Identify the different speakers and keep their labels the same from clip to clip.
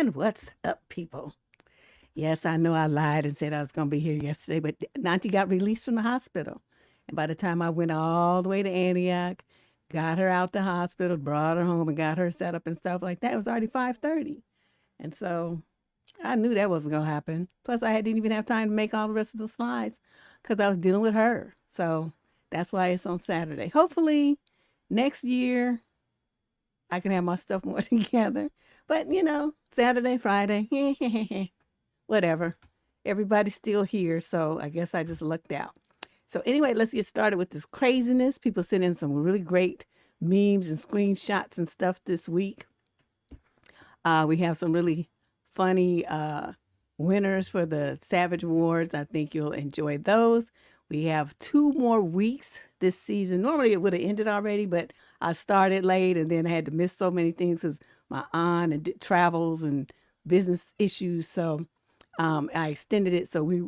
Speaker 1: And what's up, people? Yes, I know I lied and said I was going to be here yesterday, but Nanti got released from the hospital. And by the time I went all the way to Antioch, got her out the hospital, brought her home, and got her set up and stuff like that, it was already 5:30. And so I knew that wasn't going to happen. Plus, I didn't even have time to make all the rest of the slides because I was dealing with her. So that's why it's on Saturday. Hopefully, next year, I can have my stuff more together. But, Saturday, Friday, whatever. Everybody's still here, so I guess I just lucked out. So anyway, let's get started with this craziness. People sent in some really great memes and screenshots and stuff this week. We have some really funny winners for the Savage Wars. I think you'll enjoy those. We have 2 more weeks this season. Normally it would have ended already, but I started late and then I had to miss so many things because my aunt and travels and business issues. So I extended it. So we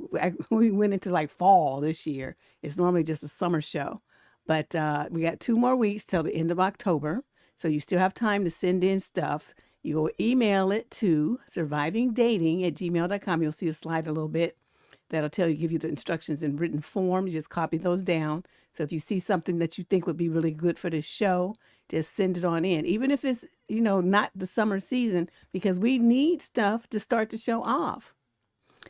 Speaker 1: went into like fall this year. It's normally just a summer show, but we got 2 more weeks till the end of October. So you still have time to send in stuff. You'll email it to survivingdating@gmail.com. You'll see a slide a little bit that'll give you the instructions in written form. You just copy those down. So if you see something that you think would be really good for this show, just send it on in. Even if it's, not the summer season, because we need stuff to start the show off.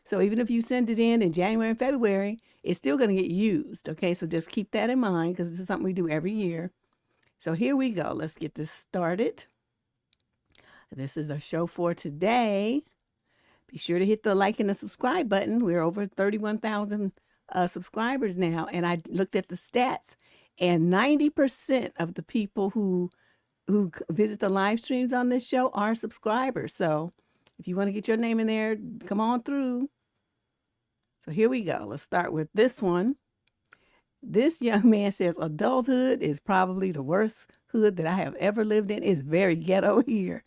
Speaker 1: So even if you send it in January and February, it's still going to get used. Okay, so just keep that in mind because this is something we do every year. So here we go. Let's get this started. This is the show for today. Be sure to hit the like and the subscribe button. We're over 31,000 subscribers now. And I looked at the stats, and 90% of the people who visit the live streams on this show are subscribers. So if you want to get your name in there, come on through. So here we go. Let's start with this one. This young man says, adulthood is probably the worst hood that I have ever lived in. It's very ghetto here.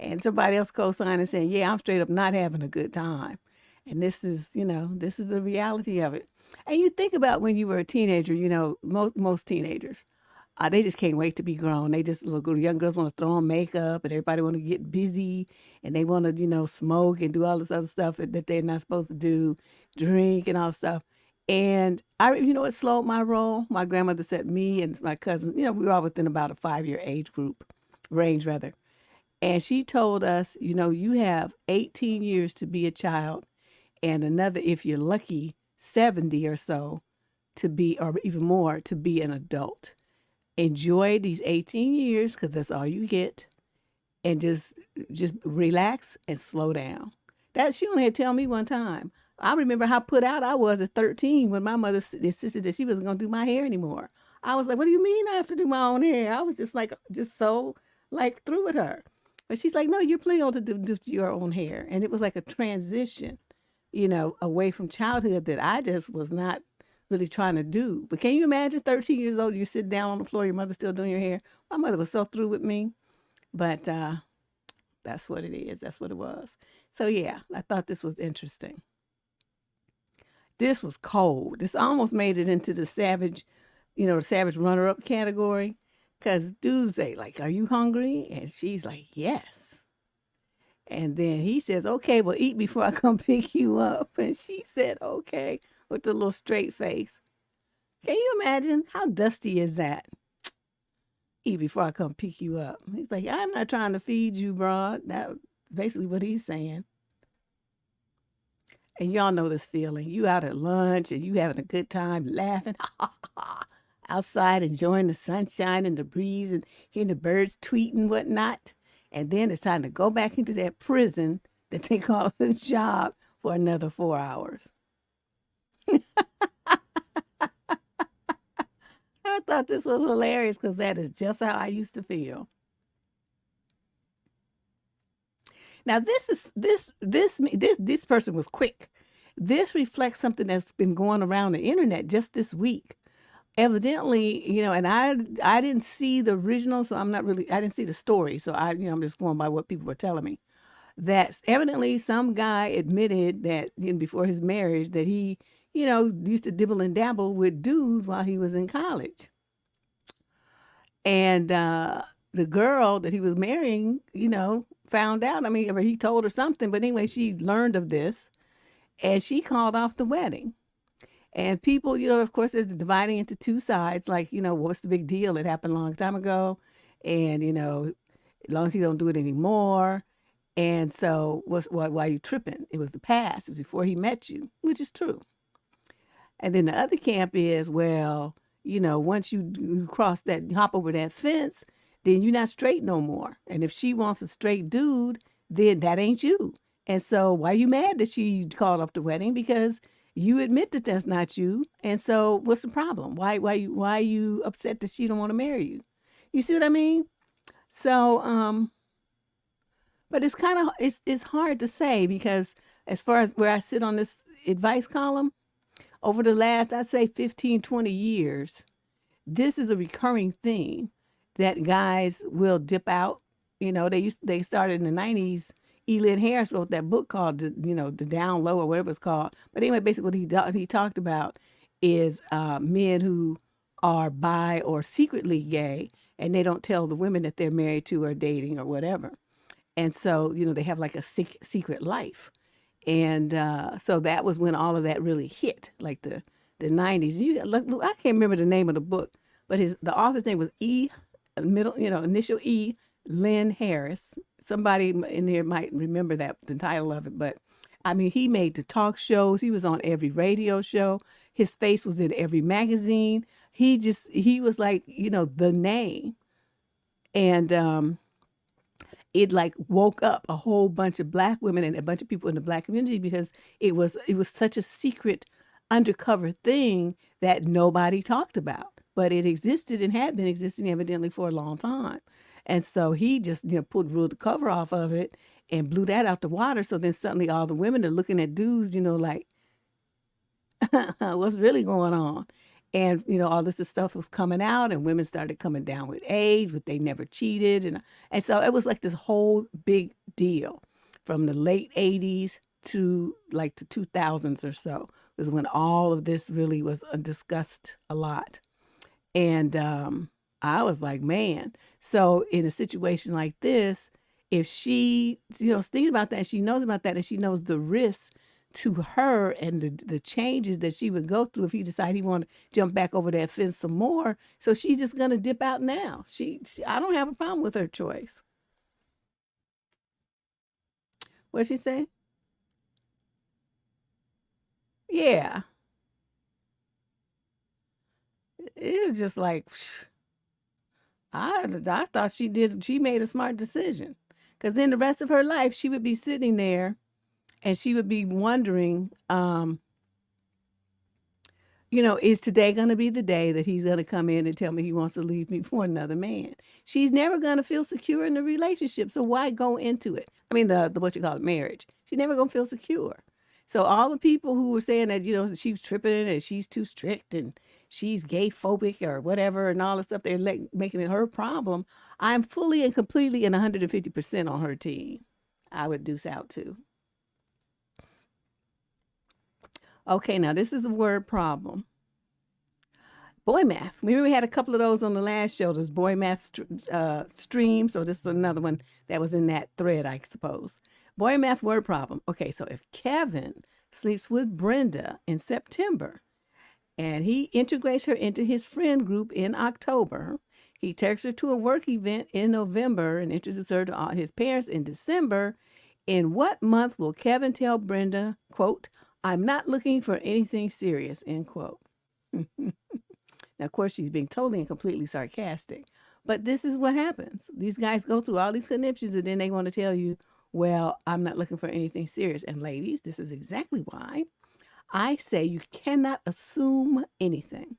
Speaker 1: And somebody else co-signed and saying, yeah, I'm straight up not having a good time. And this is the reality of it. And you think about when you were a teenager, most teenagers, they just can't wait to be grown. They just, young girls want to throw on makeup and everybody want to get busy and they want to, smoke and do all this other stuff that they're not supposed to do, drink and all stuff. And it slowed my roll. My grandmother said me and my cousins, we were all within about a 5-year range rather. And she told us, you have 18 years to be a child and another, if you're lucky, 70 or so to be, or even more, to be an adult. Enjoy these 18 years because that's all you get. And just relax and slow down. That she only had to tell me one time. I remember how put out I was at 13 when my mother insisted that she wasn't going to do my hair anymore. I was like, what do you mean I have to do my own hair? I was just so through with her. But she's like, no, you're plenty old to do your own hair. And it was like a transition, away from childhood that I just was not really trying to do. But can you imagine 13 years old, you sit down on the floor, your mother's still doing your hair? My mother was so through with me. But that's what it is. That's what it was. So, yeah, I thought this was interesting. This was cold. This almost made it into the savage, savage runner-up category. Because dudes say, like, are you hungry? And she's like, yes. And then he says, okay, well, eat before I come pick you up. And she said, okay, with the little straight face. Can you imagine? How dusty is that? Eat before I come pick you up. He's like, I'm not trying to feed you, broad. That's basically what he's saying. And y'all know this feeling. You out at lunch and you having a good time laughing outside, enjoying the sunshine and the breeze and hearing the birds tweet and whatnot. And then it's time to go back into that prison that they call a job for another 4 hours. I thought this was hilarious because that is just how I used to feel. Now this person was quick. This reflects something that's been going around the internet just this week. Evidently, and I didn't see the original, so I didn't see the story, so I'm just going by what people were telling me. That evidently some guy admitted that before his marriage that he used to dibble and dabble with dudes while he was in college. And the girl that he was marrying, found out. I mean, or he told her something, but anyway, she learned of this and she called off the wedding. And people, of course, there's dividing into two sides. Like, what's the big deal? It happened a long time ago. And, as long as you don't do it anymore. And so why are you tripping? It was the past. It was before he met you, which is true. And then the other camp is, well, once you cross that, hop over that fence, then you're not straight no more. And if she wants a straight dude, then that ain't you. And so why are you mad that she called off the wedding? Because you admit that that's not you. And so what's the problem? Why are you upset that she don't want to marry you? You see what I mean? So, but it's kind of, it's hard to say because as far as where I sit on this advice column, over the last, I'd say 15, 20 years, this is a recurring theme that guys will dip out. They started in the 90s. Elin Harris wrote that book called, the Down Low or whatever it's called. But anyway, basically what he talked about is men who are bi or secretly gay, and they don't tell the women that they're married to or dating or whatever. And so, they have like a secret life. And so that was when all of that really hit, like the 90s. I can't remember the name of the book, but the author's name was initial E, Lynn Harris. Somebody in there might remember the title of it, but I mean, he made the talk shows. He was on every radio show. His face was in every magazine. He was like, the name. And it like woke up a whole bunch of Black women and a bunch of people in the Black community because it was such a secret undercover thing that nobody talked about, but it existed and had been existing evidently for a long time. And so he just ruled the cover off of it and blew that out the water. So then suddenly all the women are looking at dudes, like, what's really going on? And, all this stuff was coming out and women started coming down with age, but they never cheated. And so it was like this whole big deal from the late 80s to like the 2000s or so was when all of this really was discussed a lot. And I was like, man, so in a situation like this, if she, is thinking about that, and she knows about that, and she knows the risks to her and the changes that she would go through if he decided he wanted to jump back over that fence some more. So she's just going to dip out now. I don't have a problem with her choice. What'd she say? Yeah. It was just like, I thought she made a smart decision. Because then the rest of her life, she would be sitting there and she would be wondering, is today going to be the day that he's going to come in and tell me he wants to leave me for another man? She's never going to feel secure in the relationship. So why go into it? I mean, the what you call it, marriage. She's never going to feel secure. So all the people who were saying that, she's tripping and she's too strict and she's gay phobic or whatever and all the stuff, they're making it her problem. I'm fully and completely and 150% on her team. I would deuce out too. Okay, now this is a word problem. Boy math. Remember we had a couple of those on the last show. There's boy math stream. So this is another one that was in that thread, I suppose. Boy math word problem. Okay, so if Kevin sleeps with Brenda in September and he integrates her into his friend group in October, he takes her to a work event in November and introduces her to all his parents in December, in what month will Kevin tell Brenda, quote, I'm not looking for anything serious, end quote. Now, of course, she's being totally and completely sarcastic. But this is what happens. These guys go through all these conniptions and then they want to tell you, well, I'm not looking for anything serious. And ladies, this is exactly why I say you cannot assume anything.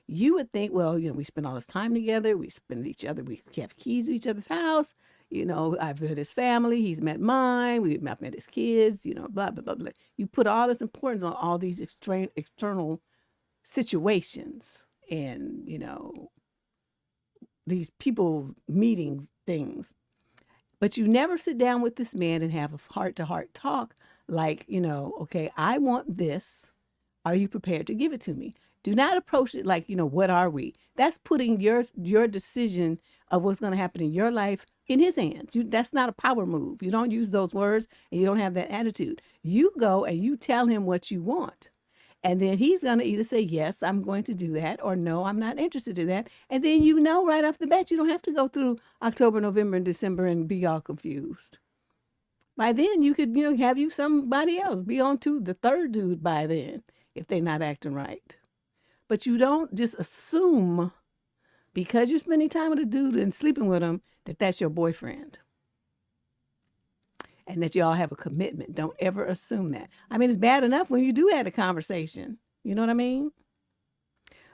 Speaker 1: You would think, well, we spend all this time together. We spend each other. We have keys to each other's house. I've met his family. He's met mine. I've met his kids, blah, blah, blah, blah. You put all this importance on all these external situations and, these people meeting things. But you never sit down with this man and have a heart-to-heart talk like, okay, I want this. Are you prepared to give it to me? Do not approach it like, what are we? That's putting your decision of what's going to happen in your life in his hands. That's not a power move. You don't use those words and you don't have that attitude. You go and you tell him what you want. And then he's going to either say, yes, I'm going to do that, or no, I'm not interested in that. And then right off the bat, you don't have to go through October, November, and December and be all confused. By then, you could, have you somebody else. Be on to the third dude by then, if they're not acting right. But you don't just assume, because you're spending time with a dude and sleeping with him, that that's your boyfriend. And that you all have a commitment. Don't ever assume that. I mean, it's bad enough when you do have a conversation. You know what I mean?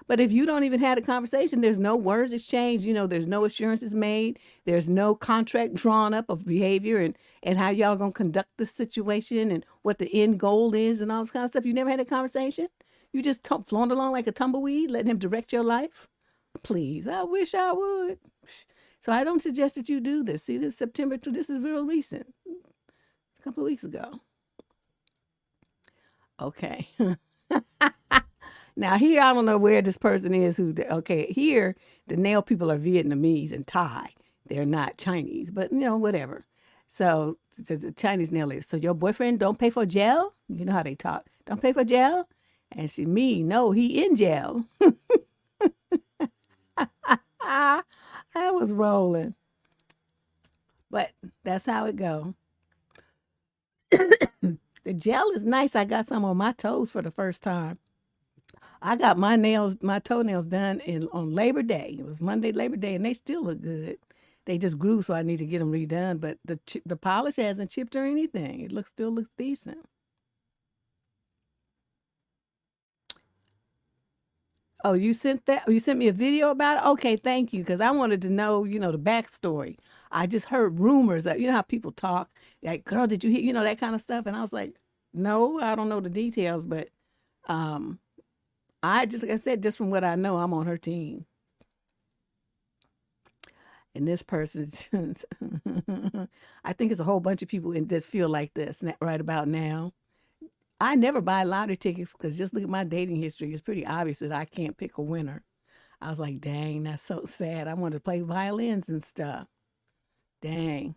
Speaker 1: But if you don't even have a conversation, there's no words exchanged, there's no assurances made. There's no contract drawn up of behavior and how y'all going to conduct the situation and what the end goal is and all this kind of stuff. You never had a conversation? You just flown along like a tumbleweed, letting him direct your life? Please, I wish I would. So I don't suggest that you do this. See, this September, this is real recent. A couple of weeks ago. Okay. Now here, I don't know where this person is here, the nail people are Vietnamese and Thai. They're not Chinese, but whatever. So the Chinese nail lady. So your boyfriend don't pay for jail? You know how they talk. Don't pay for jail? And no, he in jail. I was rolling. But that's how it go. The gel is nice. I got some on my toes for the first time. I got my toenails done on Labor Day. It was Monday, Labor Day, and they still look good. They just grew, so I need to get them redone. But the polish hasn't chipped or anything. It still looks decent. Oh, you sent that? You sent me a video about it? Okay, thank you, because I wanted to know, the backstory. I just heard rumors that, how people talk. Like, girl, did you hear, that kind of stuff? And I was like, no, I don't know the details, but like I said, just from what I know, I'm on her team. And this person, I think it's a whole bunch of people in this feel like this right about now. I never buy lottery tickets because just look at my dating history. It's pretty obvious that I can't pick a winner. I was like, dang, that's so sad. I wanted to play violins and stuff. Dang.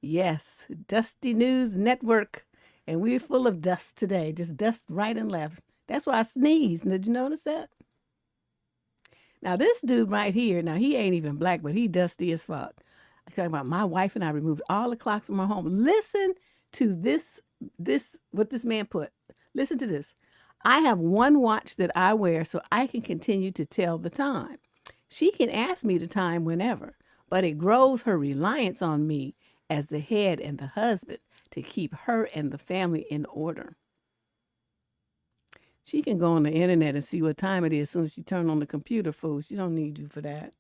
Speaker 1: Yes, Dusty News Network. And we're full of dust today. Just dust right and left. That's why I sneezed. Did you notice that? Now, this dude right here, now he ain't even black, but he dusty as fuck. I'm talking about my wife and I removed all the clocks from our home. Listen to this, what this man put. Listen to this. I have one watch that I wear so I can continue to tell the time. She can ask me the time whenever, but it grows her reliance on me as the head and the husband to keep her and the family in order. She can go on the internet and see what time it is as soon as she turns on the computer, fool. She don't need you for that.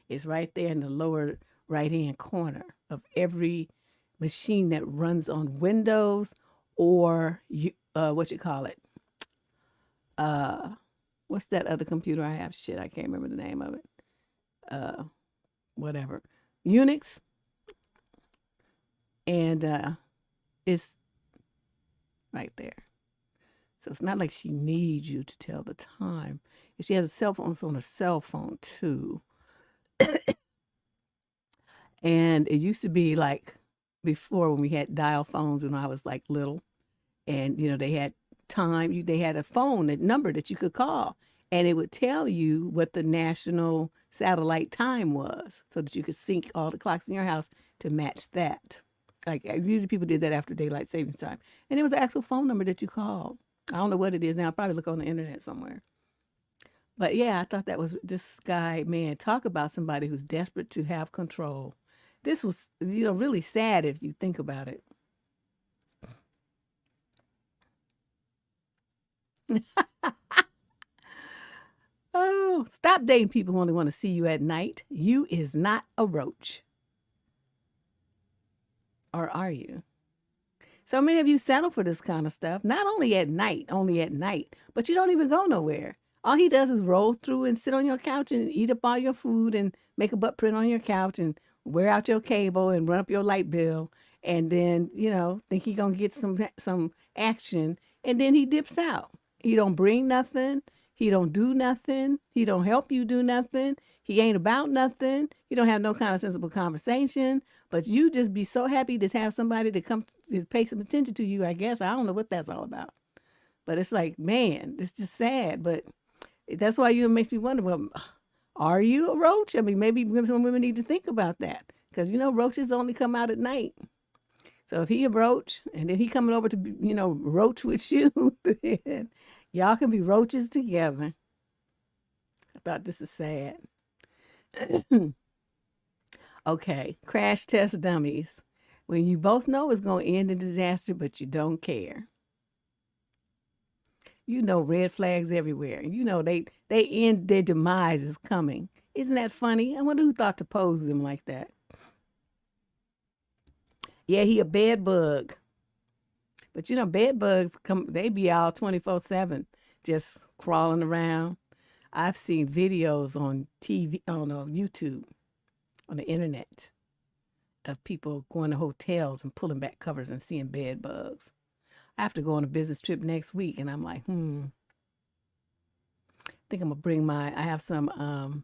Speaker 1: It's right there in the lower right-hand corner of every machine that runs on Windows or what's that other computer I have? Shit, I can't remember the name of it. Whatever. Unix. And it's right there. So it's not like she needs you to tell the time. If she has a cell phone, it's on her cell phone too. And it used to be like before when we had dial phones when I was like little, and they had time. They had a phone, a number that you could call, and it would tell you what the national satellite time was, so that you could sync all the clocks in your house to match that. Like usually people did that after daylight savings time, and it was an actual phone number that you called. I don't know what it is now. I'll probably look on the internet somewhere. But yeah, I thought that was this guy, man, talk about somebody who's desperate to have control. This was, really sad if you think about it. Oh, stop dating people who only want to see you at night. You is not a roach. Or are you? So many of you settle for this kind of stuff, not only at night, but you don't even go nowhere. All he does is roll through and sit on your couch and eat up all your food and make a butt print on your couch and wear out your cable and run up your light bill. And then, think he gonna get some action. And then he dips out. He don't bring nothing. He don't do nothing. He don't help you do nothing. He ain't about nothing. You don't have no kind of sensible conversation. But you just be so happy to have somebody to come to pay some attention to you, I guess. I don't know what that's all about. But it's like, man, it's just sad. But that's why it makes me wonder, well, are you a roach? I mean, maybe some women need to think about that. Because, roaches only come out at night. So if he a roach and then he coming over to, roach with you, then y'all can be roaches together. I thought this is sad. Okay, crash test dummies. When you both know it's going to end in disaster, but you don't care. Red flags everywhere. They end, their demise is coming. Isn't that funny? I wonder who thought to pose them like that. Yeah, he a bed bug. But bed bugs they be all 24/7, just crawling around. I've seen videos on TV, on YouTube, on the internet, of people going to hotels and pulling back covers and seeing bed bugs. I have to go on a business trip next week, and I'm like, I think I'm gonna bring I have some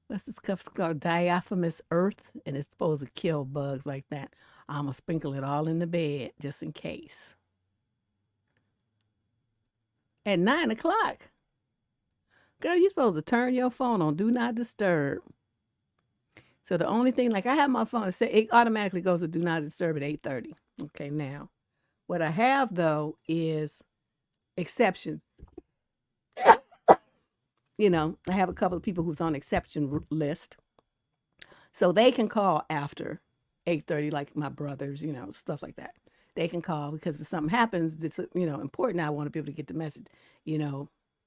Speaker 1: what's this stuff called, diaphanous earth, and it's supposed to kill bugs like that. I'm gonna sprinkle it all in the bed just in case. At 9 o'clock, girl, you're supposed to turn your phone on do not disturb. So the only thing, like I have my phone, it automatically goes to do not disturb at 8:30. Okay, now what I have though is exception. I have a couple of people who's on exception list, so they can call after 8:30, like my brothers, stuff like that. They can call because if something happens, it's important. I want to be able to get the message.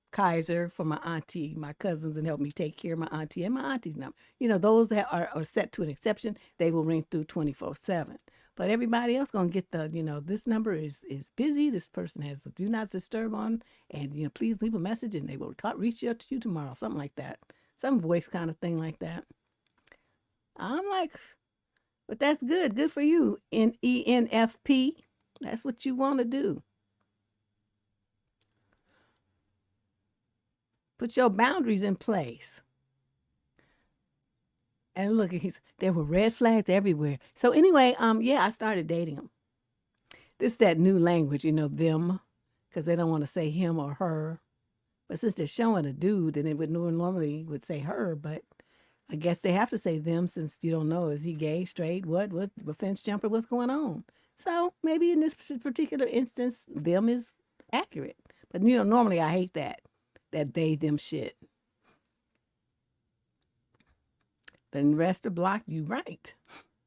Speaker 1: Kaiser for my auntie, my cousins, and help me take care of my auntie and my auntie's number. Those that are set to an exception, they will ring through 24/7. But everybody else gonna get the, this number is busy. This person has a do not disturb on, and please leave a message, and they will reach out to you tomorrow, something like that, some voice kind of thing like that. I'm like, but that's good for you. ENFP, that's what you want to do. Put your boundaries in place. And look, there were red flags everywhere. So anyway, yeah, I started dating him. This is that new language, them, because they don't want to say him or her. But since they're showing a dude, then it would normally say her, but I guess they have to say them since you don't know, is he gay, straight, what fence jumper, what's going on? So maybe in this particular instance, them is accurate. But normally I hate that they, them shit. Then the rest are blocked. You right.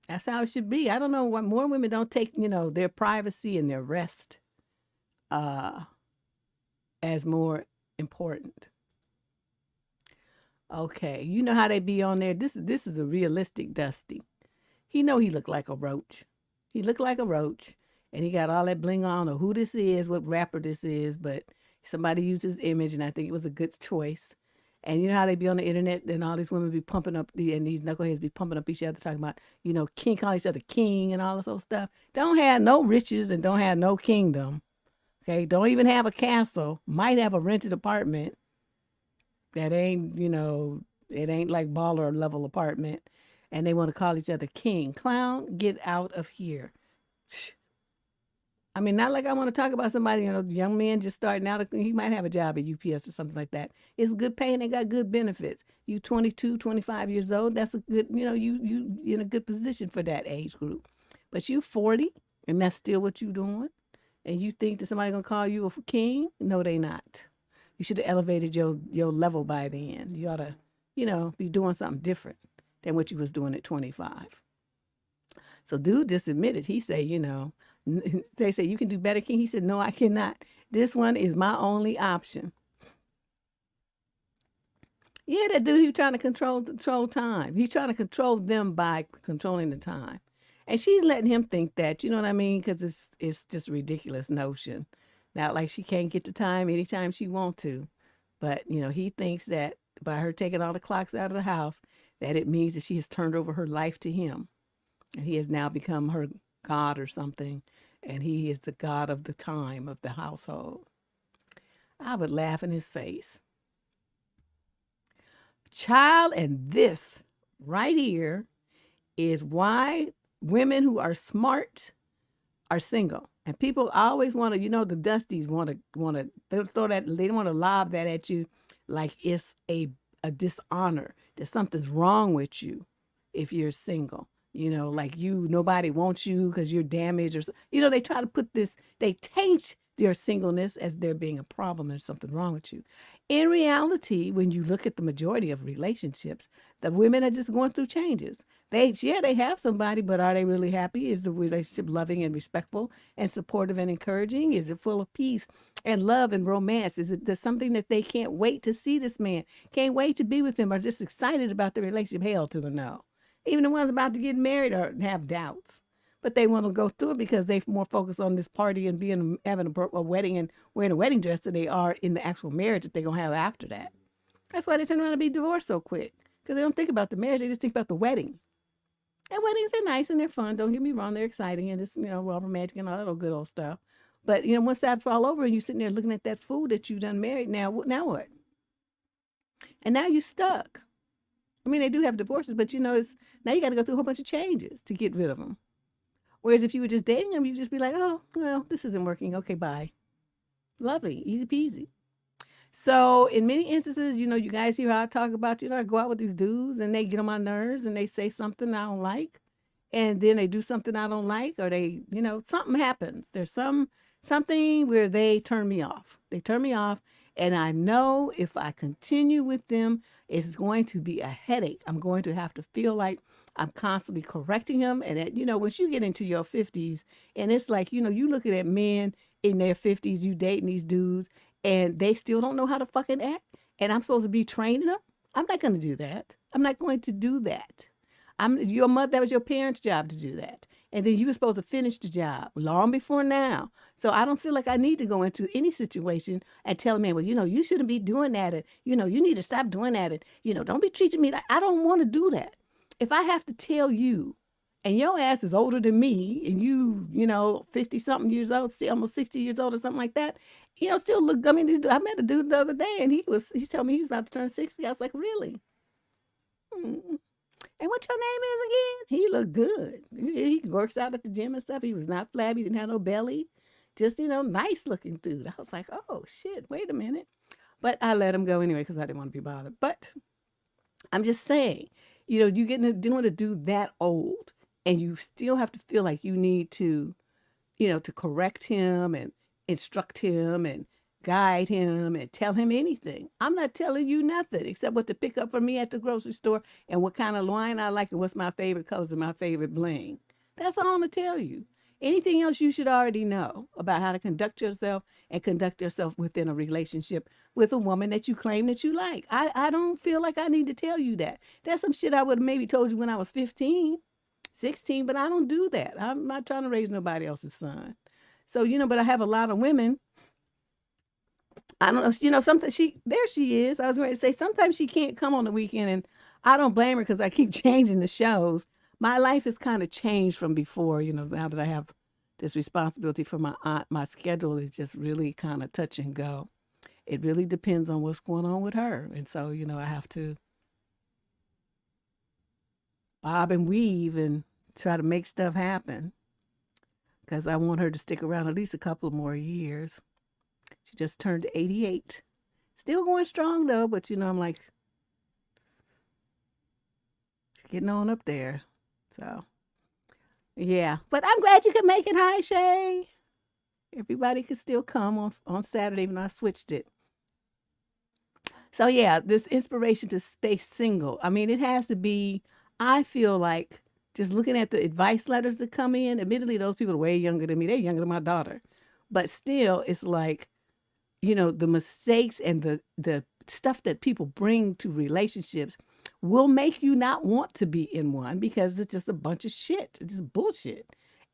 Speaker 1: That's how it should be. I don't know why more women don't take, their privacy and their rest as more important. Okay, you know how they be on there. This is a realistic Dusty. He looked like a roach. He looked like a roach, and he got all that bling on. I don't know who this is, what rapper this is, but somebody used his image, and I think it was a good choice. And you know how they be on the internet, and all these women be pumping up, and these knuckleheads be pumping up each other, talking about, king, call each other king and all this old stuff. Don't have no riches and don't have no kingdom. Okay, don't even have a castle. Might have a rented apartment that ain't, it ain't like baller level apartment. And they want to call each other king. Clown, get out of here. I mean, not like I want to talk about somebody, young man just starting out. He might have a job at UPS or something like that. It's good pay and they got good benefits. You 22, 25 years old, that's a good, you in a good position for that age group. But you 40 and that's still what you doing? And you think that somebody going to call you a king? No, they not. You should have elevated your level by then. You ought to, be doing something different than what you was doing at 25. So dude just admitted, he said, they say, you can do better, king. He said, no, I cannot. This one is my only option. Yeah, that dude, he was trying to control time. He's trying to control them by controlling the time. And she's letting him think that, you know what I mean? Because it's just a ridiculous notion. Not like she can't get the time anytime she want to. But, he thinks that by her taking all the clocks out of the house, that it means that she has turned over her life to him. And he has now become her God or something. And he is the God of the time of the household. I would laugh in his face. Child, and this right here is why women who are smart are single. And people always want to, the dusties want to throw that, they want to lob that at you like it's a dishonor, that something's wrong with you if you're single. Like nobody wants you because you're damaged or, they try to put this, they taint your singleness as there being a problem. There's something wrong with you. In reality, when you look at the majority of relationships, the women are just going through changes. They have somebody, but are they really happy? Is the relationship loving and respectful and supportive and encouraging? Is it full of peace and love and romance? Is it something that they can't wait to see this man, can't wait to be with him, are just excited about the relationship? Hell to the no. Even the ones about to get married have doubts, but they want to go through it because they're more focused on this party and having a wedding and wearing a wedding dress than they are in the actual marriage that they're going to have after that. That's why they turn around and be divorced so quick, because they don't think about the marriage. They just think about the wedding. And weddings are nice and they're fun. Don't get me wrong. They're exciting and it's, all romantic and all that old good old stuff. But, once that's all over and you're sitting there looking at that fool that you done married, now what? And now you're stuck. I mean, they do have divorces, but it's now you got to go through a whole bunch of changes to get rid of them. Whereas if you were just dating them, you'd just be like, oh, well, this isn't working. Okay, bye. Lovely, easy peasy. So in many instances, you guys hear how I talk about, I go out with these dudes and they get on my nerves and they say something I don't like. And then they do something I don't like, or they, something happens. There's something where they turn me off. They turn me off. And I know if I continue with them, it's going to be a headache. I'm going to have to feel like I'm constantly correcting them. And that, once you get into your 50s, and it's like, you looking at men in their 50s, you dating these dudes, and they still don't know how to fucking act. And I'm supposed to be training them. I'm not going to do that. I'm not going to do that. Your mother, that was your parents' job to do that. And then you were supposed to finish the job long before now. So I don't feel like I need to go into any situation and tell a man, well, you shouldn't be doing that. And, you need to stop doing that. And, don't be treating me like, I don't want to do that. If I have to tell you, and your ass is older than me, and you, 50-something years old, still almost 60 years old or something like that, still look, I met a dude the other day, and he told me he was about to turn 60. I was like, really? And what your name is again? He looked good. He works out at the gym and stuff. He was not flabby. He didn't have no belly. Just, nice looking dude. I was like, oh, shit, wait a minute. But I let him go anyway because I didn't want to be bothered. But I'm just saying, you dealing with a dude that old and you still have to feel like you need to, to correct him and instruct him and guide him and tell him anything. I'm not telling you nothing except what to pick up for me at the grocery store and what kind of wine I like and what's my favorite colors and my favorite bling. That's all I'm going to tell you. Anything else you should already know about how to conduct yourself and conduct yourself within a relationship with a woman that you claim that you like. I don't feel like I need to tell you that. That's some shit I would have maybe told you when I was 15, 16, but I don't do that. I'm not trying to raise nobody else's son. So, but I have a lot of women. I don't know, sometimes there she is. I was going to say, sometimes she can't come on the weekend, and I don't blame her because I keep changing the shows. My life has kind of changed from before, now that I have this responsibility for my aunt. My schedule is just really kind of touch and go. It really depends on what's going on with her. And so, I have to bob and weave and try to make stuff happen because I want her to stick around at least a couple more years. She just turned 88. Still going strong though, but I'm like getting on up there. So, yeah. But I'm glad you could make it. Hi, Shay. Everybody could still come on Saturday, even though I switched it. So, yeah, this inspiration to stay single. I mean, it has to be, I feel like, just looking at the advice letters that come in, admittedly, those people are way younger than me. They're younger than my daughter. But still, it's like, the mistakes and the stuff that people bring to relationships will make you not want to be in one because it's just a bunch of shit. It's just bullshit.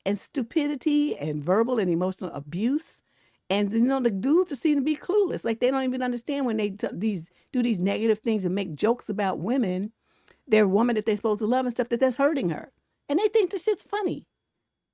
Speaker 1: And stupidity and verbal and emotional abuse. And, the dudes seem to be clueless. Like, they don't even understand when they do these negative things and make jokes about women, their woman that they're supposed to love and stuff, that's hurting her. And they think the shit's funny.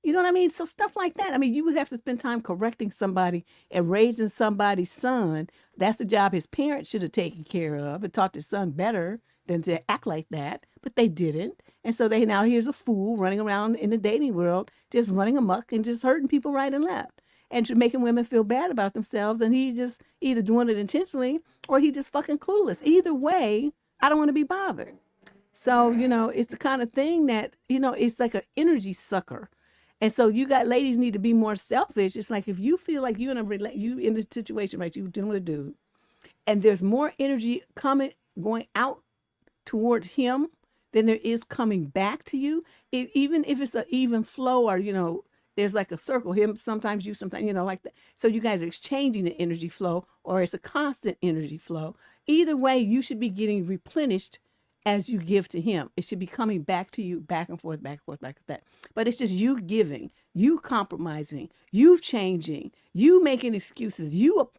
Speaker 1: You know what I mean? So stuff like that. I mean, you would have to spend time correcting somebody and raising somebody's son. That's the job his parents should have taken care of and taught their son better than to act like that. But they didn't. And so now here's a fool running around in the dating world, just running amok and just hurting people right and left. And making women feel bad about themselves. And he's just either doing it intentionally or he's just fucking clueless. Either way, I don't want to be bothered. So, it's the kind of thing that, it's like an energy sucker. And so you got ladies need to be more selfish. It's like if you feel like you in a situation, right? You dealing with a dude, and there's more energy going out towards him than there is coming back to you. Even if it's an even flow, or there's like a circle. Him sometimes, you sometimes, like that. So you guys are exchanging the energy flow, or it's a constant energy flow. Either way, you should be getting replenished as you give to him. It should be coming back to you, back and forth, back and forth, like that. But it's just you giving, you compromising, you changing, you making excuses, you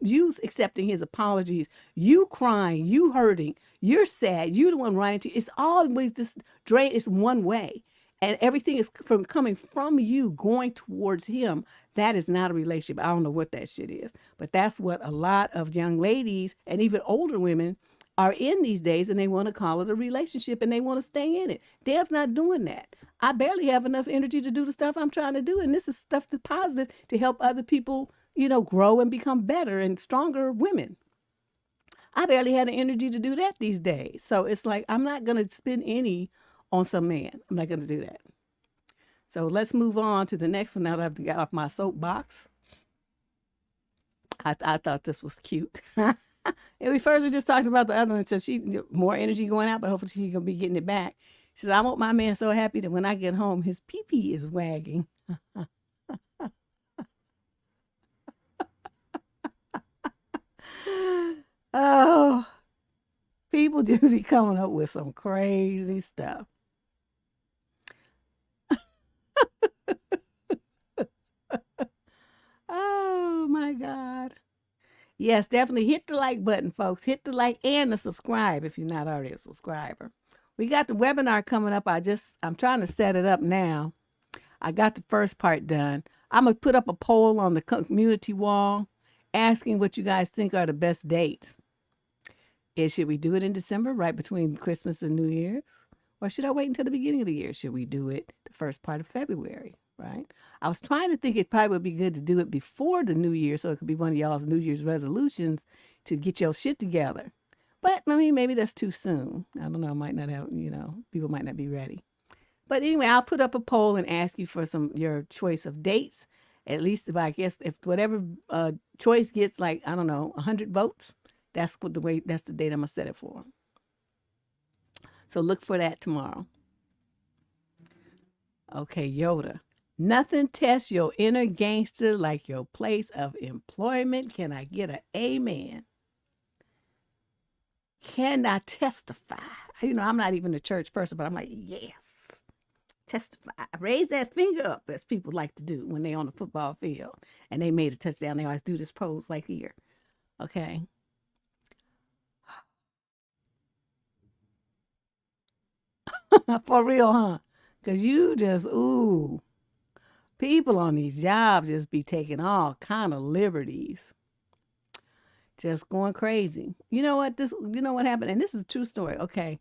Speaker 1: accepting his apologies, you crying, you hurting, you're sad, you're the one writing to you. It's always this drain. It's one way. And everything is coming from you, going towards him. That is not a relationship. I don't know what that shit is. But that's what a lot of young ladies and even older women are in these days, and they want to call it a relationship and they want to stay in it. Deb's not doing that. I barely have enough energy to do the stuff I'm trying to do. And this is stuff that's positive to help other people, grow and become better and stronger women. I barely had the energy to do that these days. So it's like, I'm not going to spend any on some man. I'm not going to do that. So let's move on to the next one now that I've got off my soapbox. I thought this was cute. And we just talked about the other one. So she more energy going out, but hopefully she's going to be getting it back. She says, I want my man so happy that when I get home, his pee-pee is wagging. Oh, people just be coming up with some crazy stuff. Oh, my God. Yes, definitely hit the like button, folks. Hit the like and the subscribe if you're not already a subscriber. We got the webinar coming up. I'm trying to set it up now. I got the first part done. I'm going to put up a poll on the community wall asking what you guys think are the best dates. Should we do it in December, right between Christmas and New Year's? Or should I wait until the beginning of the year? Should we do it the first part of February, right? I was trying to think it probably would be good to do it before the New Year so it could be one of y'all's New Year's resolutions to get your shit together. But, I mean, maybe that's too soon. I don't know. I might not have, people might not be ready. But anyway, I'll put up a poll and ask you for your choice of dates. At least if whatever choice gets 100 votes, that's the date I'm going to set it for. So look for that tomorrow. Okay, Yoda. Nothing tests your inner gangster like your place of employment. Can I get an amen? Can I testify? I'm not even a church person, but I'm like, yes. Testify. Raise that finger up, as people like to do when they're on the football field and they made a touchdown. They always do this pose like here. Okay. For real, huh? Because you just, ooh. People on these jobs just be taking all kind of liberties, just going crazy. You know what happened? And this is a true story. Okay.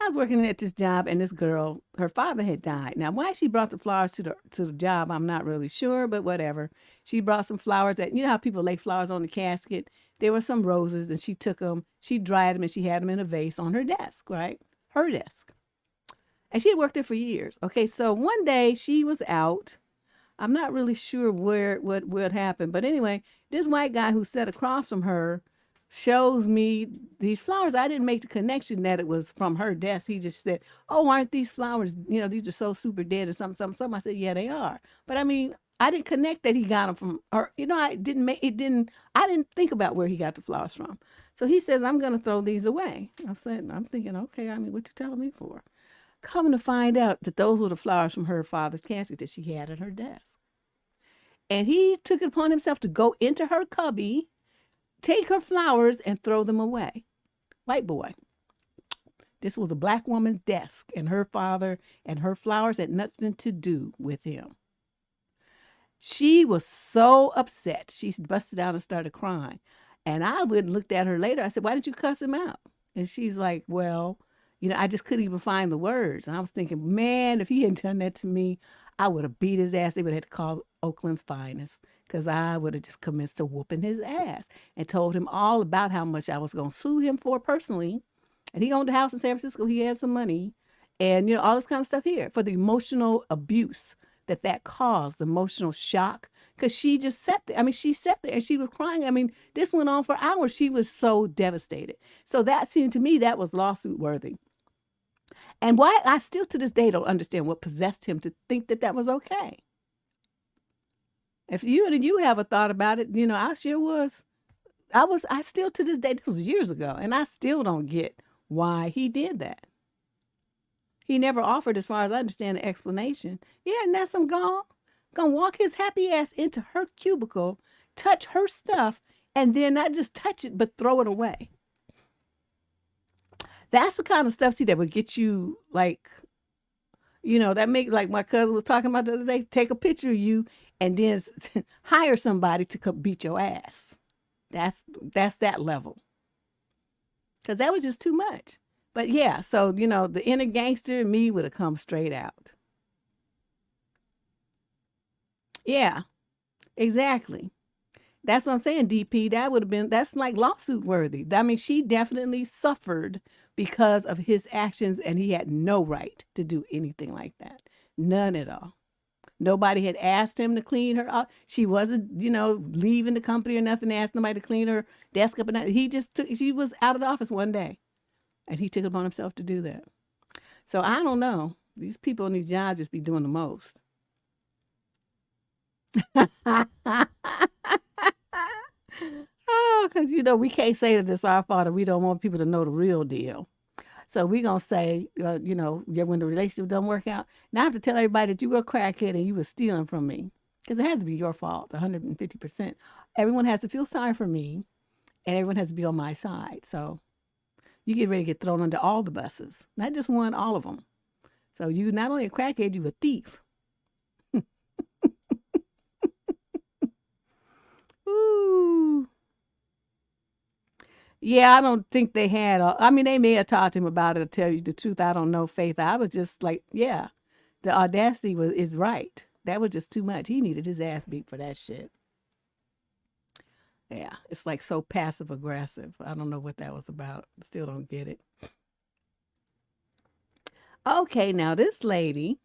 Speaker 1: I was working at this job and this girl, her father had died. Now, why she brought the flowers to the job, I'm not really sure, but whatever. She brought some flowers that, you know how people lay flowers on the casket? There were some roses and she took them, she dried them and she had them in a vase on her desk, right? Her desk. And she had worked there for years. Okay, so one day she was out. I'm not really sure what happened, but anyway, this white guy who sat across from her shows me these flowers. I didn't make the connection that it was from her desk. He just said, "Oh, aren't these flowers? You know, these are so super dead and something, something, something." I said, "Yeah, they are." But I mean, I didn't connect that he got them from her. You know, I didn't make it. Didn't I didn't think about where he got the flowers from. So he says, "I'm gonna throw these away." I said, "I'm thinking, okay. I mean, what you telling me for?" Coming to find out that those were the flowers from her father's casket that she had at her desk. And he took it upon himself to go into her cubby, take her flowers, and throw them away. White boy. This was a black woman's desk, and her father and her flowers had nothing to do with him. She was so upset. She busted out and started crying. And I went and looked at her later. I said, "Why did you cuss him out?" And she's like, "Well, I just couldn't even find the words." And I was thinking, man, if he hadn't done that to me, I would have beat his ass. They would have had to call Oakland's finest because I would have just commenced to whooping his ass and told him all about how much I was going to sue him for personally. And he owned a house in San Francisco. He had some money and, all this kind of stuff here for the emotional abuse that caused, emotional shock. Because she just sat there. I mean, she sat there and she was crying. I mean, this went on for hours. She was so devastated. So that seemed to me that was lawsuit worthy. And why I still to this day don't understand what possessed him to think that that was okay. If you have a thought about it, I sure was. I still to this day, this was years ago, and I still don't get why he did that. He never offered, as far as I understand, an explanation. Yeah, and that's some gone. Gonna walk his happy ass into her cubicle, touch her stuff, and then not just touch it, but throw it away. That's the kind of stuff, see, that would get you like, that make like my cousin was talking about the other day. Take a picture of you and then hire somebody to come beat your ass. That's that level. Because that was just too much. But yeah, so the inner gangster in me would have come straight out. Yeah, exactly. That's what I'm saying, DP. That's like lawsuit worthy. I mean, she definitely suffered because of his actions, and he had no right to do anything like that. None at all. Nobody had asked him to clean her up. She wasn't, leaving the company or nothing, asked nobody to clean her desk up. And she was out of the office one day, and he took it upon himself to do that. So I don't know. These people in these jobs just be doing the most. Oh, because we can't say that it's our fault and we don't want people to know the real deal. So we're going to say, when the relationship doesn't work out, now I have to tell everybody that you were a crackhead and you were stealing from me. Because it has to be your fault, 150%. Everyone has to feel sorry for me and everyone has to be on my side. So you get ready to get thrown under all the buses. Not just one, all of them. So you not only a crackhead, you a thief. Ooh. Yeah, I don't think they had. I mean, they may have talked to him about it. To tell you the truth, I don't know, Faith. I was just like, yeah, the audacity is right. That was just too much. He needed his ass beat for that shit. Yeah, it's like so passive aggressive. I don't know what that was about. Still don't get it. Okay, now this lady,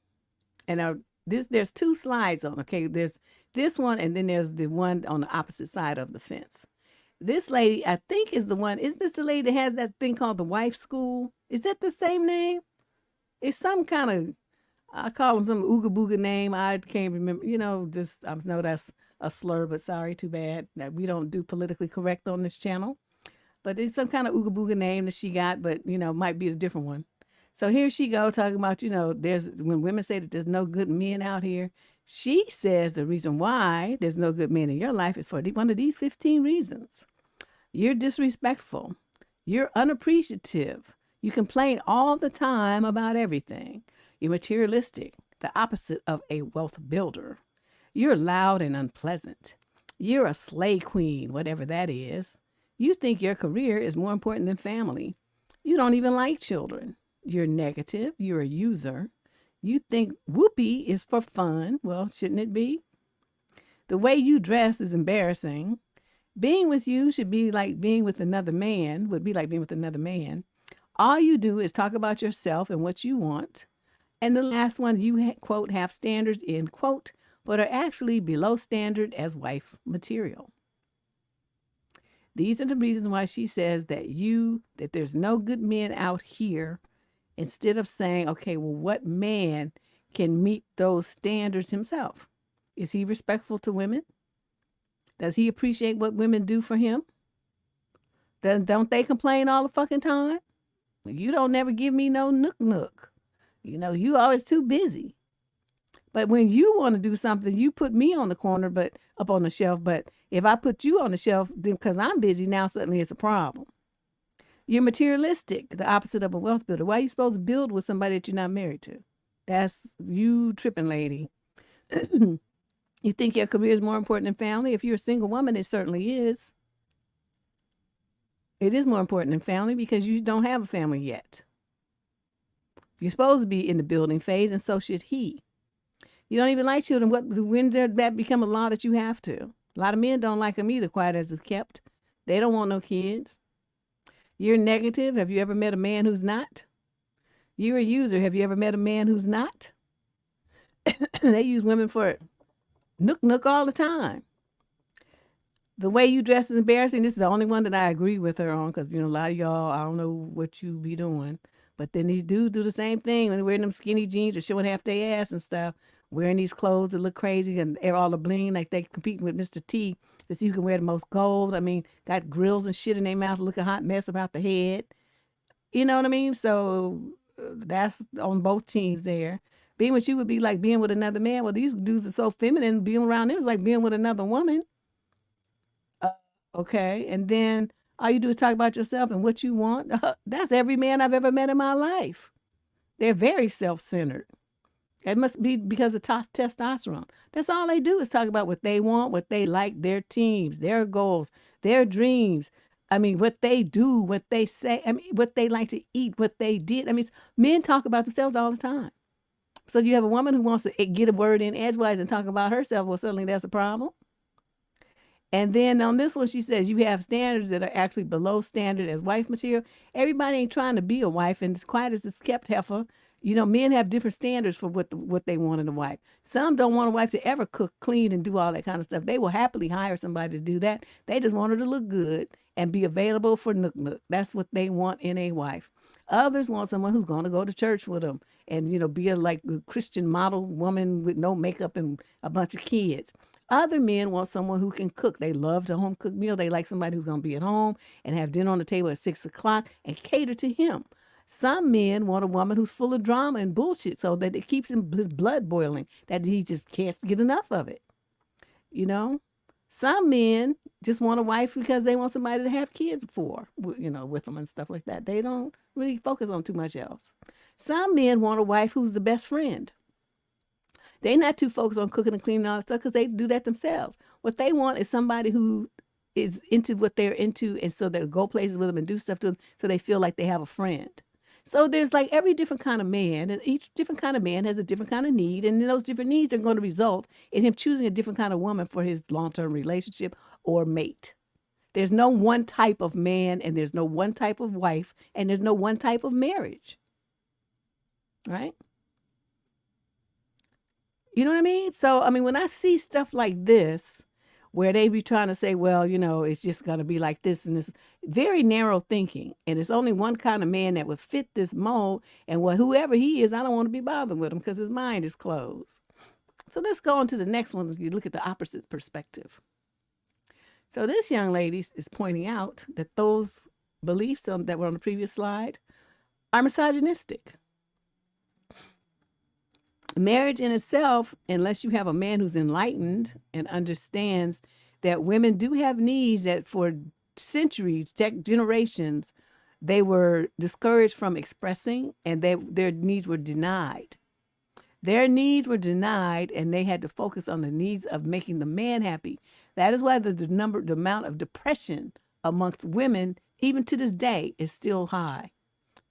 Speaker 1: and there's two slides on. Okay, there's this one, and then there's the one on the opposite side of the fence. This lady, I think, is the one. Is this the lady that has that thing called the wife school? Is that the same name? It's some kind of, I call them some ooga booga name. I can't remember. Just I know that's a slur, but sorry, too bad that we don't do politically correct on this channel. But it's some kind of ooga booga name that she got, but might be a different one. So here she go talking about, there's when women say that there's no good men out here. She says the reason why there's no good men in your life is for one of these 15 reasons. You're disrespectful. You're unappreciative. You complain all the time about everything. You're materialistic, the opposite of a wealth builder. You're loud and unpleasant. You're a slay queen, whatever that is. You think your career is more important than family. You don't even like children. You're negative. You're a user. You think whoopee is for fun. Well, shouldn't it be? The way you dress is embarrassing. Being with you should be like being with another man, would be like being with another man. All you do is talk about yourself and what you want. And the last one, you quote, have standards, end quote, but are actually below standard as wife material. These are the reasons why she says that there's no good men out here, instead of saying, okay, well, what man can meet those standards himself? Is he respectful to women? Does he appreciate what women do for him? Then don't they complain all the fucking time? You don't never give me no nook. You always too busy. But when you want to do something, you put me on the corner, but up on the shelf. But if I put you on the shelf, then because I'm busy, now suddenly it's a problem. You're materialistic, the opposite of a wealth builder. Why are you supposed to build with somebody that you're not married to? That's you tripping, lady. You think your career is more important than family? If you're a single woman, it certainly is. It is more important than family because you don't have a family yet. You're supposed to be in the building phase, and so should he. You don't even like children. When did that become a law that you have to? A lot of men don't like them either, quiet as it's kept. They don't want no kids. You're negative. Have you ever met a man who's not? You're a user. Have you ever met a man who's not? They use women for nook all the time. The way you dress is embarrassing. This is the only one that I agree with her on because, a lot of y'all, I don't know what you be doing. But then these dudes do the same thing when they're wearing them skinny jeans or showing half their ass and stuff, wearing these clothes that look crazy and all the bling, like they competing with Mr. T to see who can wear the most gold. I mean, got grills and shit in their mouth, look a hot mess about the head. You know what I mean? So that's on both teams there. Being with you would be like being with another man. Well, these dudes are so feminine. Being around them is like being with another woman. Okay. And then all you do is talk about yourself and what you want. That's every man I've ever met in my life. They're very self-centered. It must be because of testosterone. That's all they do is talk about what they want, what they like, their teams, their goals, their dreams. I mean, what they do, what they say, what they like to eat, what they did. Men talk about themselves all the time. So you have a woman who wants to get a word in edgewise and talk about herself. Well, suddenly that's a problem. And then on this one, she says you have standards that are actually below standard as wife material. Everybody ain't trying to be a wife, and as quiet as it's kept, heifer. Men have different standards for what they want in a wife. Some don't want a wife to ever cook, clean, and do all that kind of stuff. They will happily hire somebody to do that. They just want her to look good and be available for nook. That's what they want in a wife. Others want someone who's going to go to church with them and, be a Christian model woman with no makeup and a bunch of kids. Other men want someone who can cook. They love the home cooked meal. They like somebody who's going to be at home and have dinner on the table at 6 o'clock and cater to him. Some men want a woman who's full of drama and bullshit so that it keeps his blood boiling, that he just can't get enough of it. Some men just want a wife because they want somebody to have kids for, with them and stuff like that. They don't really focus on too much else. Some men want a wife who's the best friend. They're not too focused on cooking and cleaning and all that stuff because they do that themselves. What they want is somebody who is into what they're into, and so they'll go places with them and do stuff to them so they feel like they have a friend. So there's every different kind of man, and each different kind of man has a different kind of need, and those different needs are going to result in him choosing a different kind of woman for his long-term relationship or mate. There's no one type of man, and there's no one type of wife, and there's no one type of marriage. Right? You know what I mean? So, when I see stuff like this, where they be trying to say, well, it's just going to be like this and this, very narrow thinking. And it's only one kind of man that would fit this mold. And whoever he is, I don't want to be bothered with him because his mind is closed. So let's go on to the next one. You look at the opposite perspective. So this young lady is pointing out that those beliefs that were on the previous slide are misogynistic. Marriage in itself, unless you have a man who's enlightened and understands that women do have needs that for centuries, generations, they were discouraged from expressing and their needs were denied. Their needs were denied, and they had to focus on the needs of making the man happy. That is why the amount of depression amongst women, even to this day, is still high,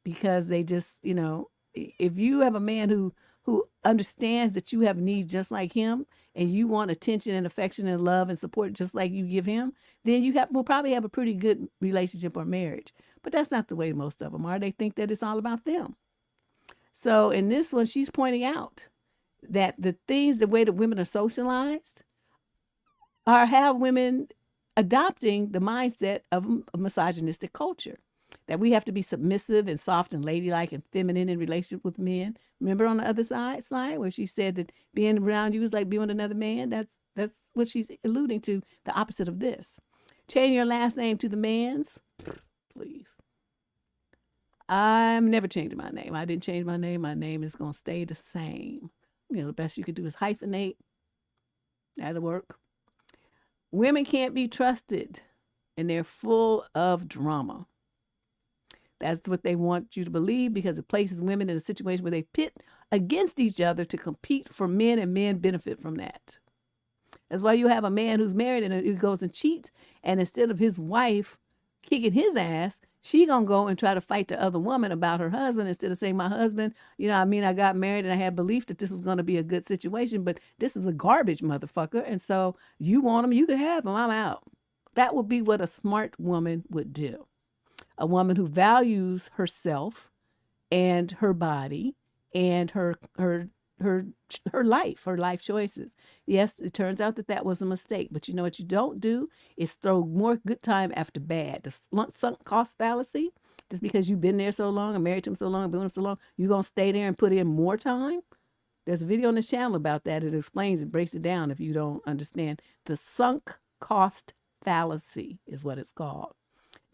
Speaker 1: because they just, if you have a man who understands that you have needs just like him, and you want attention and affection and love and support just like you give him, then will probably have a pretty good relationship or marriage. But that's not the way most of them are. They think that it's all about them. So in this one, she's pointing out that the way that women are socialized have women adopting the mindset of a misogynistic culture, that we have to be submissive and soft and ladylike and feminine in relationship with men. Remember on the other slide where she said that being around you is like being with another man? That's what she's alluding to, the opposite of this. Change your last name to the man's, please. I'm never changing my name. I didn't change my name. My name is going to stay the same. The best you could do is hyphenate. That'll work. Women can't be trusted, and they're full of drama. That's what they want you to believe, because it places women in a situation where they pit against each other to compete for men, and men benefit from that. That's why you have a man who's married and who goes and cheats, and instead of his wife kicking his ass, she gonna go and try to fight the other woman about her husband, instead of saying, my husband, I got married and I had belief that this was gonna be a good situation, but this is a garbage motherfucker. And so you want him, you can have him, I'm out. That would be what a smart woman would do. A woman who values herself and her body and her life choices. Yes, it turns out that was a mistake, but you know what you don't do is throw more good time after bad. The sunk cost fallacy, just because you've been there so long and married to him so long and been with him so long, you're going to stay there and put in more time? There's a video on this channel about that. It explains, it breaks it down if you don't understand. The sunk cost fallacy is what it's called.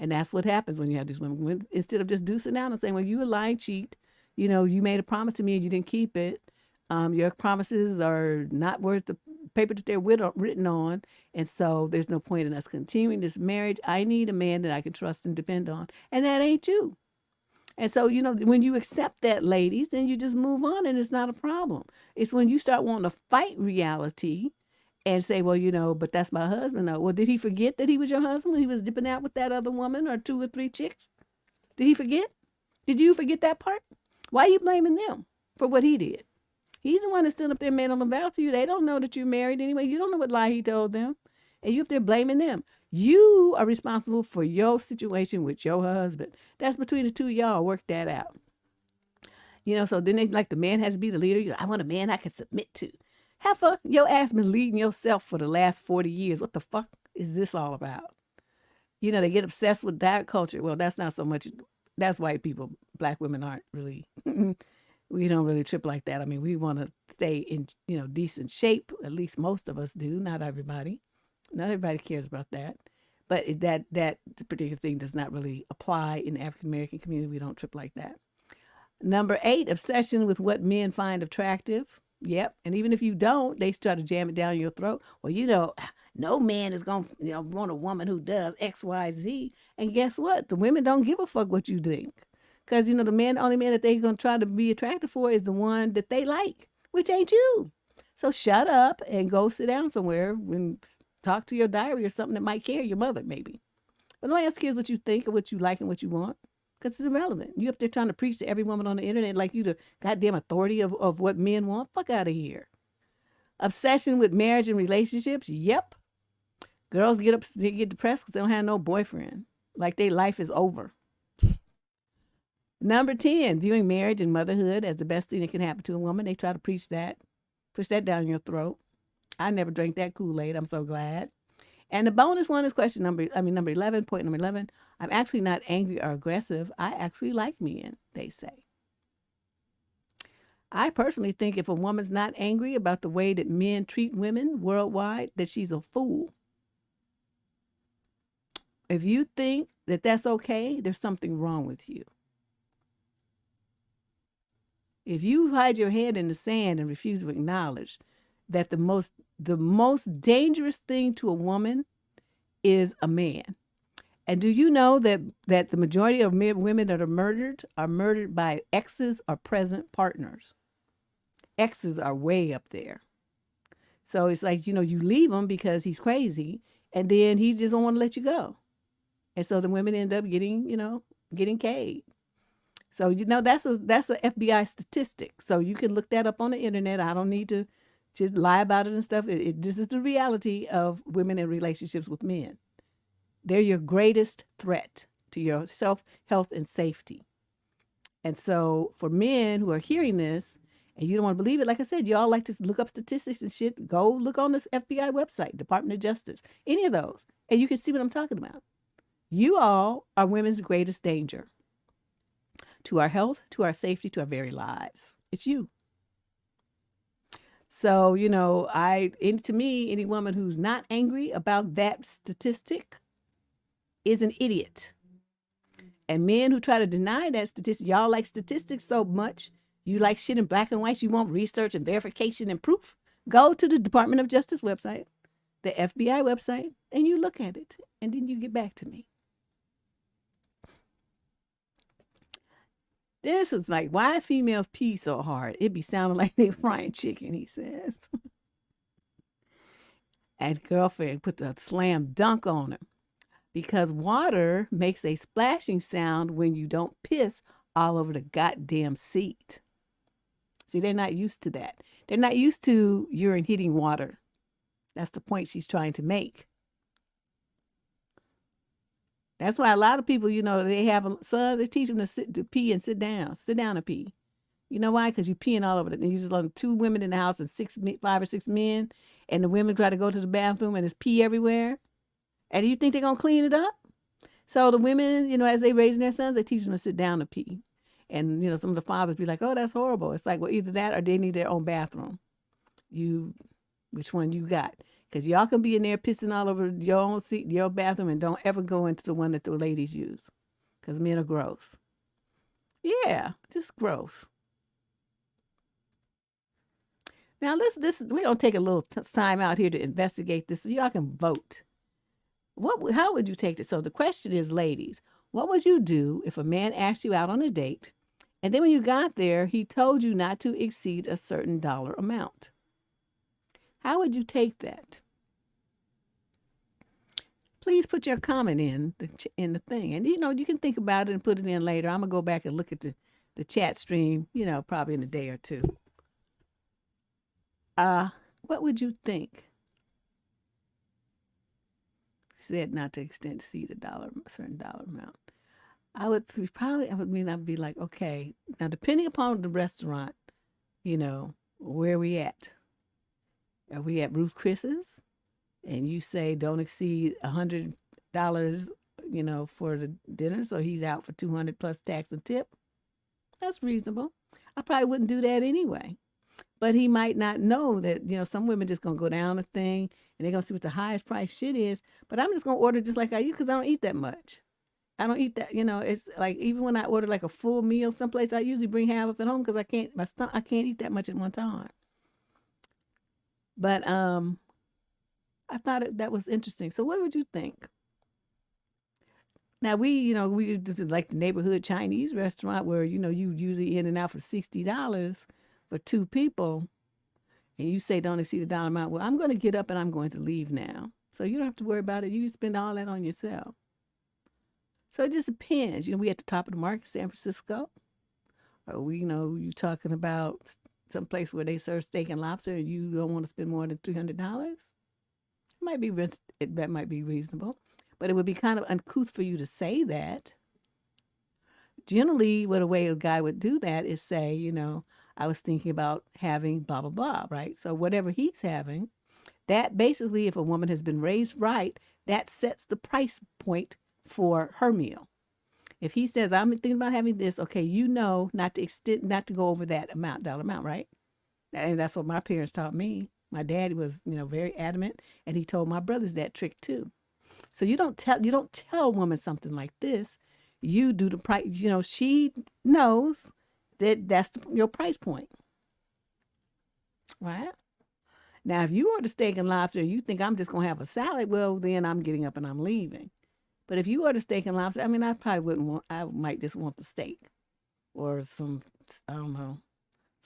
Speaker 1: And that's what happens when you have these women. Instead of just deucing out and saying, well, you a lying cheat, you made a promise to me and you didn't keep it. Your promises are not worth the paper that they're written on. And so there's no point in us continuing this marriage. I need a man that I can trust and depend on. And that ain't you. And so, when you accept that, ladies, then you just move on and it's not a problem. It's when you start wanting to fight reality and say, well, but that's my husband. Well, did he forget that he was your husband when he was dipping out with that other woman or 2 or 3 chicks? Did he forget? Did you forget that part? Why are you blaming them for what he did? He's the one that stood up there and made them vow to you. They don't know that you're married anyway. You don't know what lie he told them. And you're up there blaming them. You are responsible for your situation with your husband. That's between the two of y'all. Work that out. So then the man has to be the leader. I want a man I can submit to. Heifer, your ass been leading yourself for the last 40 years. What the fuck is this all about? They get obsessed with that culture. Well, that's not so much. That's white people. Black women aren't really. We don't really trip like that. I mean, we want to stay in, decent shape. At least most of us do. Not everybody. Not everybody cares about that. But that particular thing does not really apply in the African American community. We don't trip like that. Number 8, obsession with what men find attractive. Yep. And even if you don't, they try to jam it down your throat. Well, no man is going to want a woman who does X, Y, Z. And guess what? The women don't give a fuck what you think. Because, the only man that they're going to try to be attracted for is the one that they like, which ain't you. So shut up and go sit down somewhere and talk to your diary or something that might care, your mother maybe. But nobody else cares what you think or what you like and what you want, because it's irrelevant. You up there trying to preach to every woman on the internet like you the goddamn authority of what men want. Fuck out of here. Obsession with marriage and relationships. Yep. Girls they get depressed because they don't have no boyfriend. Like their life is over. Number 10, viewing marriage and motherhood as the best thing that can happen to a woman. They try to preach that, push that down your throat. I never drank that Kool-Aid. I'm so glad. And the bonus one is number 11, point number 11. I'm actually not angry or aggressive. I actually like men, they say. I personally think if a woman's not angry about the way that men treat women worldwide, that she's a fool. If you think that that's okay, there's something wrong with you. If you hide your head in the sand and refuse to acknowledge that the most dangerous thing to a woman is a man. And do you know that the majority of women that are murdered by exes or present partners? exes are way up there. So it's like, you leave him because he's crazy, and then he just don't want to let you go. And so the women end up getting K'd. So that's a FBI statistic. So you can look that up on the internet. I don't need to just lie about it and stuff. This is the reality of women in relationships with men. They're your greatest threat to your self, health, and safety. And so for men who are hearing this, and you don't want to believe it, like I said, you all like to look up statistics and shit. Go look on this FBI website, Department of Justice, any of those, and you can see what I'm talking about. You all are women's greatest danger to our health, to our safety, to our very lives. It's you. So, to me, any woman who's not angry about that statistic is an idiot. And men who try to deny that statistic, y'all like statistics so much, you like shit in black and white, you want research and verification and proof, go to the Department of Justice website, the FBI website, and you look at it, and then you get back to me. This is like, why females pee so hard? It be sounding like they frying chicken, he says. And girlfriend put the slam dunk on him. Because water makes a splashing sound when you don't piss all over the goddamn seat. See, they're not used to that. They're not used to urine hitting water. That's the point she's trying to make. That's why a lot of people, they have sons, they teach them to pee and sit down. Sit down and pee. You know why? Because you're peeing all over. You just let 2 women in the house and 5 or 6 men, and the women try to go to the bathroom and there's pee everywhere. And you think they're going to clean it up? So the women, as they raising their sons, they teach them to sit down and pee. And, some of the fathers be like, oh, that's horrible. It's like, well, either that or they need their own bathroom. Which one you got? Because y'all can be in there pissing all over your own seat, your bathroom, and don't ever go into the one that the ladies use. Because men are gross. Yeah, just gross. Now, we're going to take a little time out here to investigate this so y'all can vote. How would you take this? So the question is, ladies, what would you do if a man asked you out on a date, and then when you got there, he told you not to exceed a certain dollar amount? How would you take that? Please put your comment in the thing. And, you can think about it and put it in later. I'm going to go back and look at the chat stream, probably in a day or two. What would you think? Said not to exceed a certain dollar amount. I'd be like, okay, now depending upon the restaurant, where are we at? Are we at Ruth Chris's? And you say don't exceed $100, for the dinner, so he's out for $200 plus tax and tip. That's reasonable. I probably wouldn't do that anyway. But he might not know that, some women just going to go down a thing and they're going to see what the highest price shit is. But I'm just going to order just like I do because I don't eat that much. I don't eat that, it's like even when I order like a full meal someplace, I usually bring half of it home because I can't eat that much at one time. But I thought that was interesting. So what would you think? Now we do like the neighborhood Chinese restaurant where, you usually in and out for $60 for 2 people, and you say don't exceed the dollar amount. Well, I'm going to get up and I'm going to leave now. So you don't have to worry about it. You spend all that on yourself. So it just depends. We at the top of the market, San Francisco. Or you talking about some place where they serve steak and lobster and you don't want to spend more than $300? That might be reasonable. But it would be kind of uncouth for you to say that. Generally, what a way a guy would do that is say, I was thinking about having blah, blah, blah, right? So whatever he's having, that basically, if a woman has been raised right, that sets the price point for her meal. If he says, I'm thinking about having this, okay, not to go over that dollar amount, right? And that's what my parents taught me. My dad was, very adamant, and he told my brothers that trick too. So you don't tell a woman something like this. You do the price. She knows that's your price point, right? Now, if you order steak and lobster and you think I'm just gonna have a salad, well, then I'm getting up and I'm leaving. But if you order steak and lobster, I probably wouldn't want. I might just want the steak, or some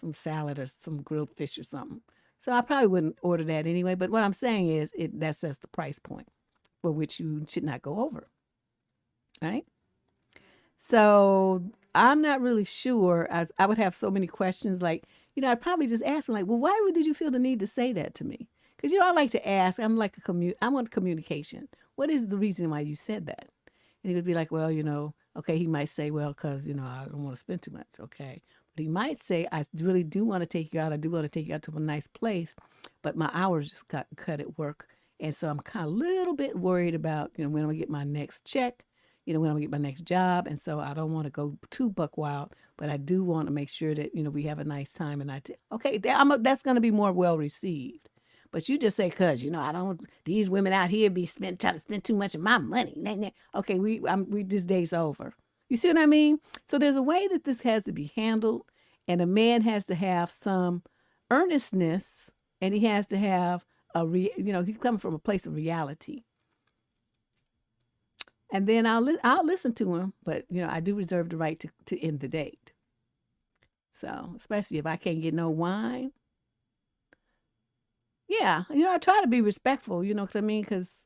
Speaker 1: some salad or some grilled fish or something. So I probably wouldn't order that anyway. But what I'm saying is that sets the price point for which you should not go over. Right? So I'm not really sure. I would have so many questions. Like, I'd probably just ask them, like, well, why did you feel the need to say that to me? Because, I like to ask. I'm like I want communication. What is the reason why you said that? And he would be like, well, okay, he might say, well, because, I don't want to spend too much. Okay. But he might say, I really do want to take you out. I do want to take you out to a nice place, but my hours just got cut at work. And so I'm kind of a little bit worried about, when I'm going to get my next check, when I'm going to get my next job. And so I don't want to go too buck wild, but I do want to make sure that, we have a nice time. And okay, that's going to be more well received. But you just say, cause I don't. These women out here trying to spend too much of my money. Okay, this day's over. You see what I mean? So there's a way that this has to be handled, and a man has to have some earnestness, and he has to have he's coming from a place of reality. And then I'll listen to him, but I do reserve the right to end the date. So especially if I can't get no wine. Yeah, I try to be respectful, you know what I mean? Because,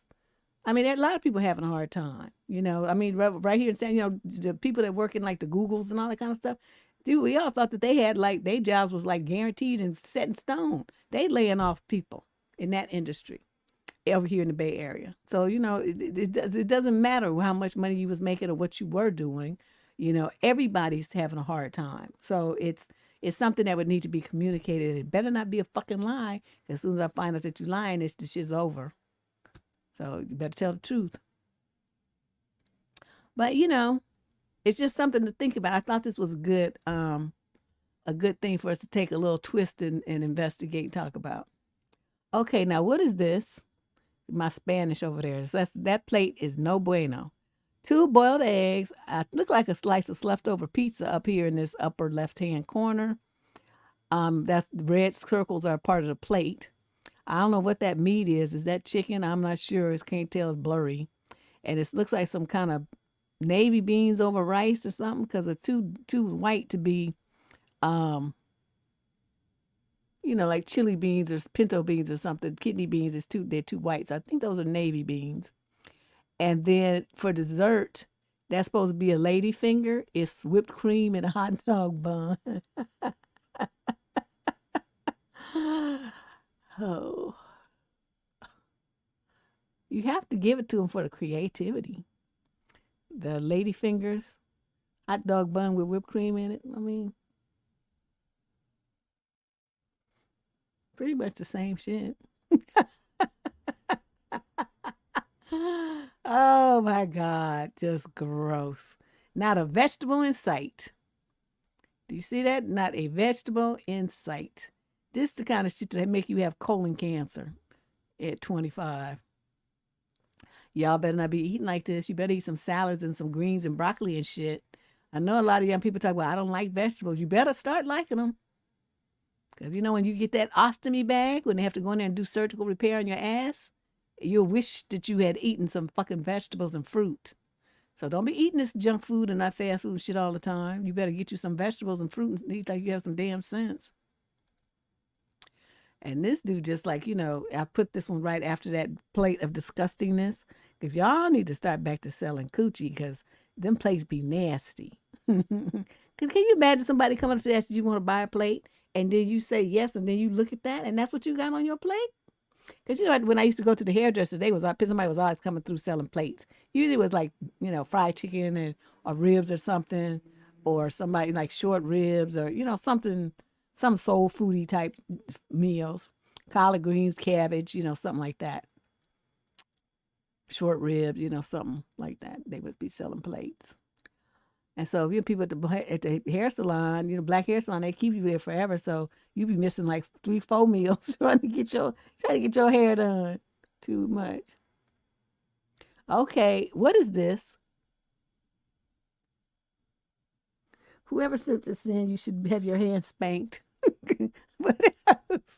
Speaker 1: a lot of people having a hard time, right here in San, the people that work in like the Googles and all that kind of stuff, dude, we all thought that they had like, their jobs was like guaranteed and set in stone. They laying off people in that industry over here in the Bay Area. So, it doesn't matter how much money you was making or what you were doing, everybody's having a hard time. So it's something that would need to be communicated. It better not be a fucking lie. As soon as I find out that you're lying, the shit's over. So you better tell the truth. But it's just something to think about. I thought this was a good thing for us to take a little twist and investigate and talk about. Okay, now what is this? My Spanish over there. So that plate is no bueno. 2 boiled eggs. Look like a slice of leftover pizza up here in this upper left-hand corner. That's the red circles are part of the plate. I don't know what that meat is. Is that chicken? I'm not sure. I can't tell. It's blurry. And it looks like some kind of navy beans over rice or something because it's too white to be, like chili beans or pinto beans or something. Kidney beans they're too white. So I think those are navy beans. And then for dessert, that's supposed to be a lady finger. It's whipped cream and a hot dog bun. Oh. You have to give it to them for the creativity. The lady fingers, hot dog bun with whipped cream in it. Pretty much the same shit. Oh my God, just gross. Not a vegetable in sight. Do you see that? Not a vegetable in sight. This is the kind of shit that make you have colon cancer at 25. Y'all better not be eating like this. You better eat some salads and some greens and broccoli and shit. I know a lot of young people talk about, I don't like vegetables. You better start liking them. Because when you get that ostomy bag, when they have to go in there and do surgical repair on your ass, you'll wish that you had eaten some fucking vegetables and fruit. So don't be eating this junk food and not fast food shit all the time. You better get you some vegetables and fruit and eat like you have some damn sense. And this dude just like, I put this one right after that plate of disgustingness because y'all need to start back to selling coochie because them plates be nasty. Because can you imagine somebody coming up to ask you want to buy a plate and then you say yes and then you look at that and that's what you got on your plate? Because, when I used to go to the hairdresser, somebody was always coming through selling plates. Usually it was like, fried chicken or ribs or something, or somebody like short ribs or, something, some soul foodie type meals, collard greens, cabbage, something like that. Short ribs, something like that. They would be selling plates. And so people at the hair salon, black hair salon, they keep you there forever. So you be missing like 3-4 meals trying to get your hair done. Too much. Okay, what is this? Whoever sent this in, you should have your hand spanked. What else?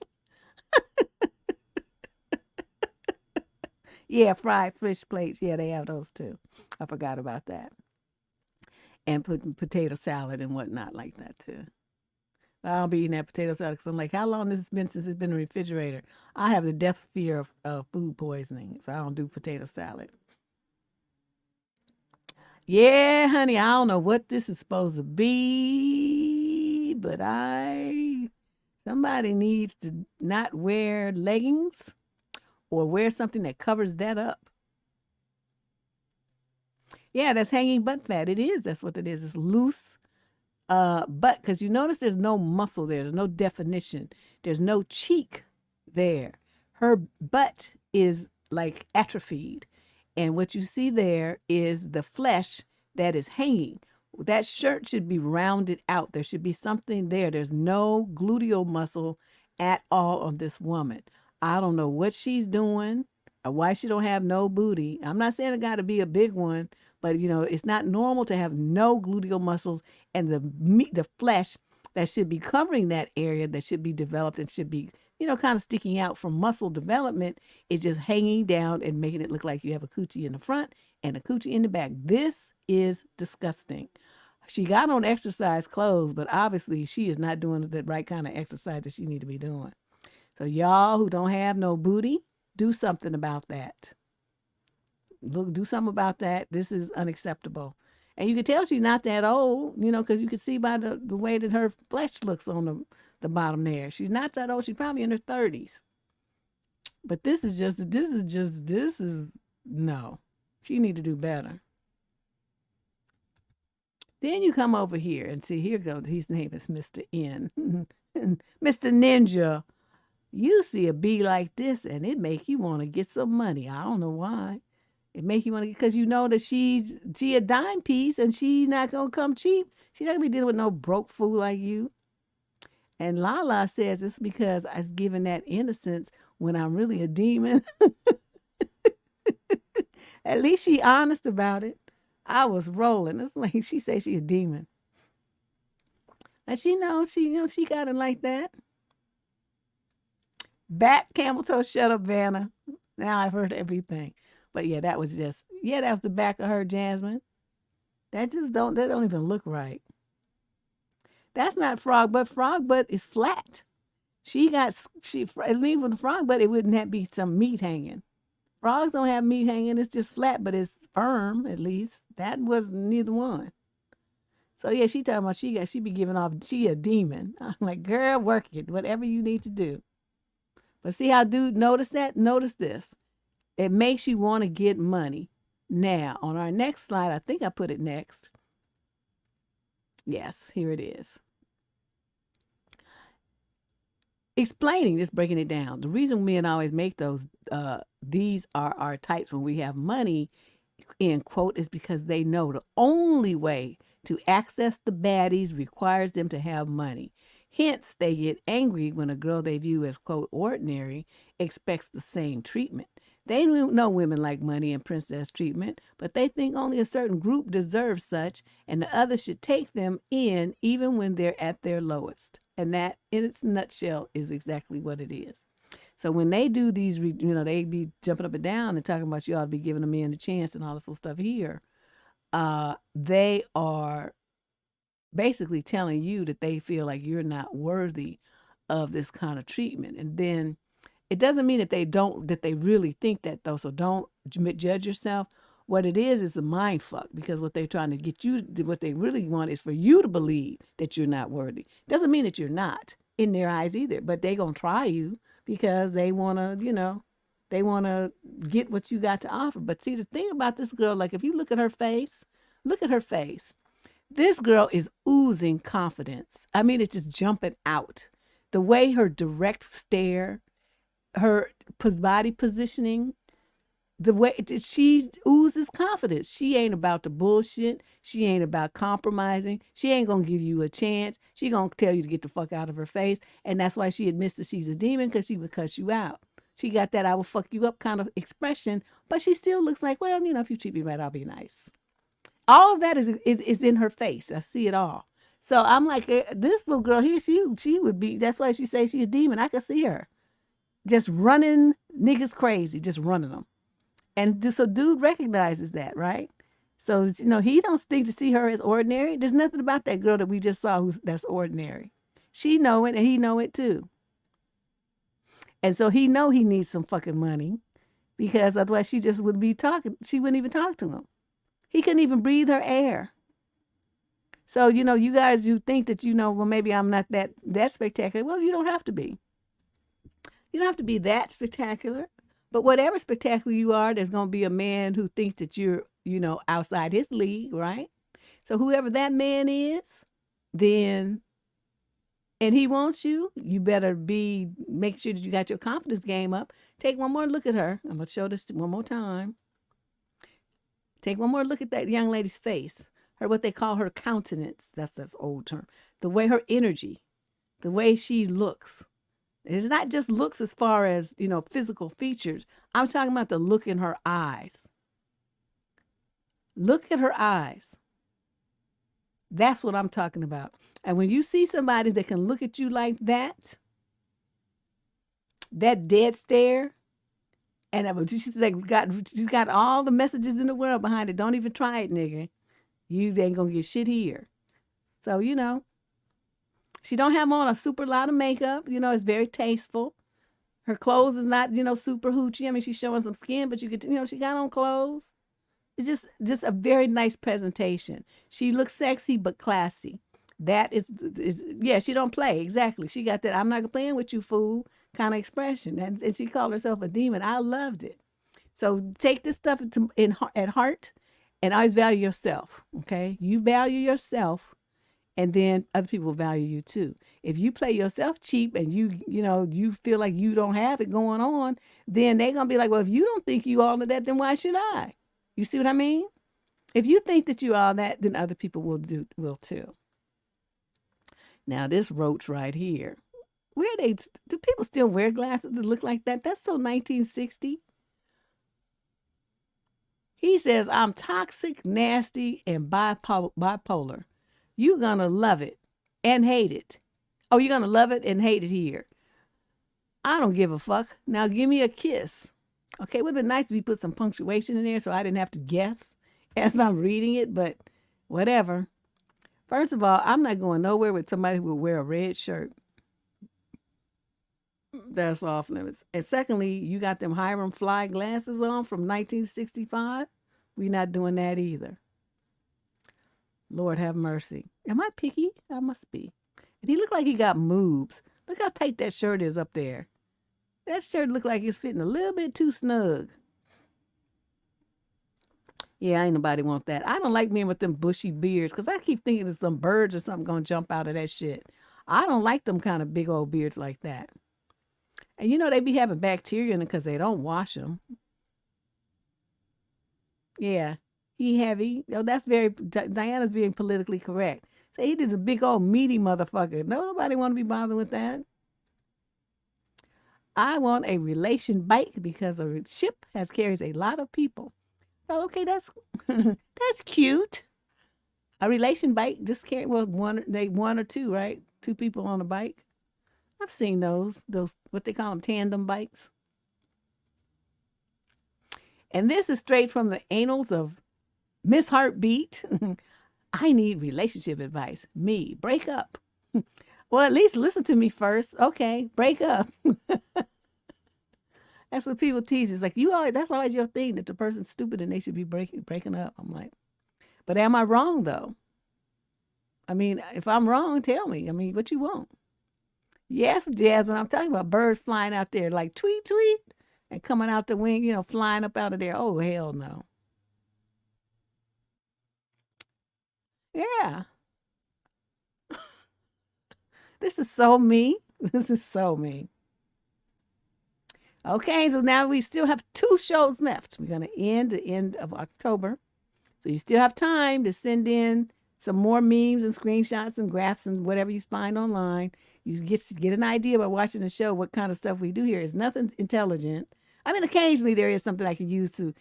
Speaker 1: Yeah, fried fish plates. Yeah, they have those too. I forgot about that. And putting potato salad and whatnot like that too. I don't be eating that potato salad because I'm like, how long has it been since it's been in the refrigerator? I have the death fear of food poisoning, so I don't do potato salad. Yeah, honey, I don't know what this is supposed to be, but somebody needs to not wear leggings or wear something that covers that up. Yeah, that's hanging butt fat. It is. That's what it is. It's loose butt because you notice there's no muscle there. There's no definition. There's no cheek there. Her butt is like atrophied. And what you see there is the flesh that is hanging. That shirt should be rounded out. There should be something there. There's no gluteal muscle at all on this woman. I don't know what she's doing or why she don't have no booty. I'm not saying it got to be a big one, but it's not normal to have no gluteal muscles and the meat, the flesh that should be covering that area that should be developed and should be, kind of sticking out from muscle development is just hanging down and making it look like you have a coochie in the front and a coochie in the back. This is disgusting. She got on exercise clothes, but obviously she is not doing the right kind of exercise that she need to be doing. So y'all who don't have no booty, do something about that. Look, do something about that. This is unacceptable. And you can tell she's not that old, because you can see by the way that her flesh looks on the bottom there. She's not that old. She's probably in her 30s. But this is no. She need to do better. Then you come over here and see, here goes, his name is Mr. N. Mr. Ninja. You see a bee like this and it make you want to get some money. I don't know why. It make you want to, because you know that she a dime piece and she's not going to come cheap. She's not going to be dealing with no broke fool like you. And Lala says it's because I was given that innocence when I'm really a demon. At least she honest about it. I was rolling. It's like she say she a demon. And she knows she got it like that. Back camel toe, shut up, Vanna. Now I've heard everything. But yeah, that was the back of her, Jasmine. That don't even look right. That's not frog butt. Frog butt is flat. Leaving the frog butt, it wouldn't be some meat hanging. Frogs don't have meat hanging. It's just flat, but it's firm at least. That was neither one. So yeah, she talking about she be giving off, she a demon. I'm like, girl, work it, whatever you need to do. But see how dude notice that? Notice this. It makes you want to get money. Now, on our next slide, I think I put it next. Yes, here it is. Explaining, just breaking it down. The reason men always make those, these are our types when we have money, end quote, is because they know the only way to access the baddies requires them to have money. Hence, they get angry when a girl they view as, quote, ordinary expects the same treatment. They know women like money and princess treatment, but they think only a certain group deserves such, and the others should take them in even when they're at their lowest. And that, in its nutshell, is exactly what it is. So when they do these, they be jumping up and down and talking about you ought to be giving a man a chance and all this little stuff here, they are basically telling you that they feel like you're not worthy of this kind of treatment. And then it doesn't mean that they really think that, though. So don't judge yourself. What it is a mind fuck, because what they're trying to get you, what they really want is for you to believe that you're not worthy. Doesn't mean that you're not in their eyes either, but they gonna try you because they wanna, they wanna get what you got to offer. But see, the thing about this girl, like if you look at her face. This girl is oozing confidence. I mean, it's just jumping out. The way her direct stare, her body positioning, the way she oozes confidence. She ain't about the bullshit. She ain't about compromising. She ain't going to give you a chance. She going to tell you to get the fuck out of her face. And that's why she admits that she's a demon, because she would cuss you out. She got that I will fuck you up kind of expression, but she still looks like, well, if you treat me right, I'll be nice. All of that is in her face. I see it all. So I'm like, this little girl here, she would be, that's why she says she's a demon. I could see her just running niggas crazy, just running them. And so dude recognizes that, right? So, he don't think to see her as ordinary. There's nothing about that girl that we just saw that's ordinary. She know it and he know it too. And so he know he needs some fucking money because otherwise she just would be talking. She wouldn't even talk to him. He couldn't even breathe her air. So, you guys, you think that, well, maybe I'm not that spectacular. Well, you don't have to be. You don't have to be that spectacular. But whatever spectacular you are, there's going to be a man who thinks that you're, outside his league, right? So whoever that man is, then, and he wants you, you better make sure that you got your confidence game up. Take one more look at her. I'm going to show this one more time. Take one more look at that young lady's face. What they call her countenance. That's old term. The way her energy, the way she looks. It's not just looks as far as, physical features. I'm talking about the look in her eyes. Look at her eyes. That's what I'm talking about. And when you see somebody that can look at you like that dead stare, and she's got all the messages in the world behind it. Don't even try it, nigga. You ain't gonna get shit here. So, she don't have on a super lot of makeup. It's very tasteful. Her clothes is not, super hoochie. I mean, she's showing some skin, but you could, she got on clothes. It's just a very nice presentation. She looks sexy, but classy. That is yeah, she don't play. Exactly. She got that I'm not playing with you, fool, kind of expression. And she called herself a demon. I loved it. So take this stuff at heart. And always value yourself, okay? You value yourself, and then other people value you too. If you play yourself cheap and you feel like you don't have it going on, then they're gonna be like, well, if you don't think you all of that, then why should I? You see what I mean? If you think that you all that, then other people will too. Now this roach right here, do people still wear glasses that look like that? That's so 1960. He says, I'm toxic, nasty, and bipolar. You're going to love it and hate it. Oh, you're going to love it and hate it here. I don't give a fuck. Now give me a kiss. Okay, it would have been nice if you put some punctuation in there so I didn't have to guess as I'm reading it, but whatever. First of all, I'm not going nowhere with somebody who will wear a red shirt. That's off limits. And secondly, you got them Hiram Fly glasses on from 1965. We're not doing that either. Lord have mercy. Am I picky? I must be. And he looked like he got moves. Look how tight that shirt is up there. That shirt looked like it's fitting a little bit too snug. Yeah, ain't nobody want that. I don't like men with them bushy beards because I keep thinking there's some birds or something going to jump out of that shit. I don't like them kind of big old beards like that. And they be having bacteria in it because they don't wash them. Yeah, he heavy. That's Diana's being politically correct. Say he is a big old meaty motherfucker. Nobody want to be bothered with that. I want a relation bike because a ship carries a lot of people. So okay, that's cute. A relation bike just carry one or two, right? Two people on a bike. I've seen those what they call them, tandem bikes. And this is straight from the annals of Miss Heartbeat. I need relationship advice. Me, break up. Well, at least listen to me first. Okay, break up. That's what people tease. It's like that's always your thing, that the person's stupid and they should be breaking up. I'm like, but am I wrong though? I mean, if I'm wrong, tell me. I mean, what you want? Yes, Jasmine, I'm talking about birds flying out there like tweet, tweet, and coming out the wing, flying up out of there. Oh, hell no. Yeah. This is so me. This is so me. Okay, so now we still have 2 shows left. We're going to end the end of October. So you still have time to send in some more memes and screenshots and graphs and whatever you find online. You get an idea by watching the show what kind of stuff we do here. It's nothing intelligent. I mean, occasionally there is something I can use to,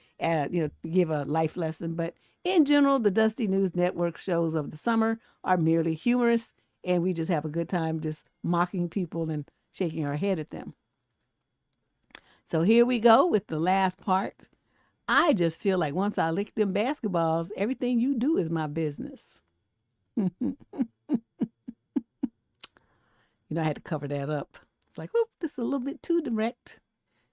Speaker 1: give a life lesson. But in general, the Dusty News Network shows of the summer are merely humorous, and we just have a good time just mocking people and shaking our head at them. So here we go with the last part. I just feel like once I lick them basketballs, everything you do is my business. I had to cover that up. It's like, oh, this is a little bit too direct.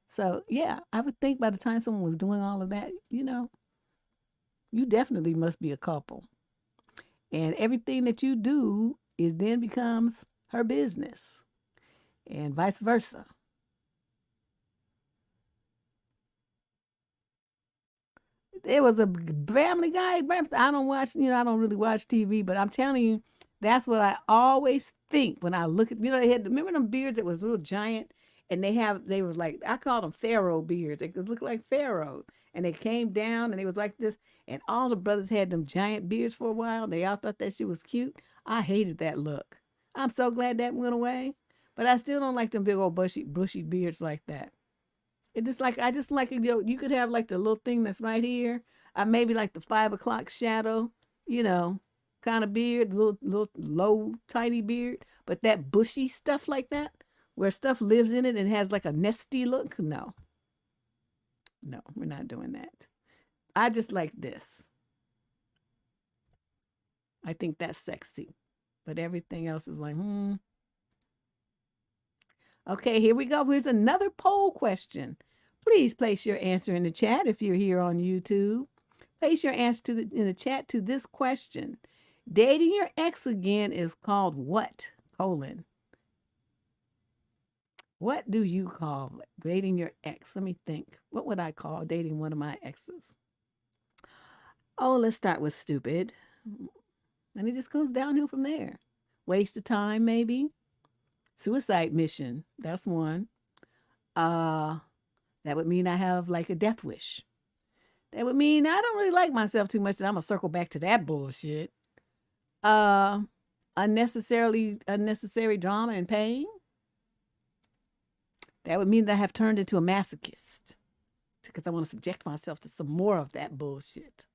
Speaker 1: So yeah, I would think by the time someone was doing all of that, you definitely must be a couple. And everything that you do is then becomes her business and vice versa. There was a Family Guy. I don't watch, I don't really watch TV, but I'm telling you, that's what I always think when I look at, they had, remember them beards that was real giant, and they were like, I call them pharaoh beards. They could look like pharaohs, and they came down, and they was like this, and all the brothers had them giant beards for a while. They all thought that shit was cute. I hated that look. I'm so glad that went away, but I still don't like them big old bushy beards like that. It just like I just like you could have like the little thing that's right here, maybe like the 5 o'clock shadow, you know, kind of beard, little low tiny beard, but that bushy stuff like that, where stuff lives in it and has like a nesty look. No, no, we're not doing that. I just like this. I think that's sexy, but everything else is like, Okay, here we go. Here's another poll question. Please place your answer in the chat if you're here on YouTube. Place your answer in the chat to this question. Dating your ex again is called what? What do you call dating your ex? Let me think. What would I call dating one of my exes? Oh, let's start with stupid. And it just goes downhill from there. Waste of time, maybe. Suicide mission. That's one. That would mean I have like a death wish. That would mean I don't really like myself too much, and I'm gonna circle back to that bullshit. Unnecessary drama and pain. That would mean that I have turned into a masochist because I want to subject myself to some more of that bullshit.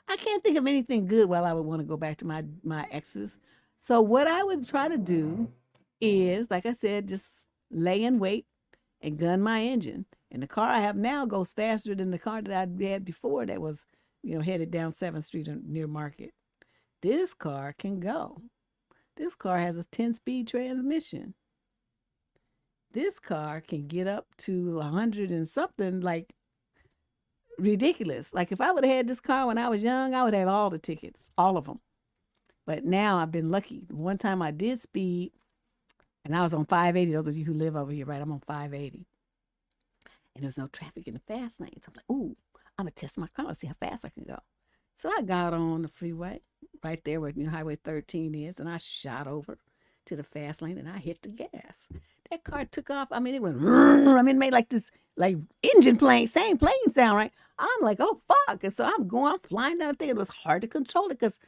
Speaker 1: I can't think of anything good while I would want to go back to my exes. So what I would try to do is, like I said, just lay in wait and gun my engine. And the car I have now goes faster than the car that I had before that was, headed down 7th Street near Market. This car can go. This car has a 10-speed transmission. This car can get up to 100 and something, like ridiculous. Like if I would have had this car when I was young, I would have all the tickets, all of them. But now I've been lucky. One time I did speed, and I was on 580. Those of you who live over here, right? I'm on 580. And there was no traffic in the fast lane. So I'm like, ooh, I'm going to test my car and see how fast I can go. So I got on the freeway right there where Highway 13 is, and I shot over to the fast lane, and I hit the gas. That car took off. I mean, it went, it made like this, like engine plane, same plane sound, right? I'm like, oh, fuck. And so I'm flying down the thing. It was hard to control it because,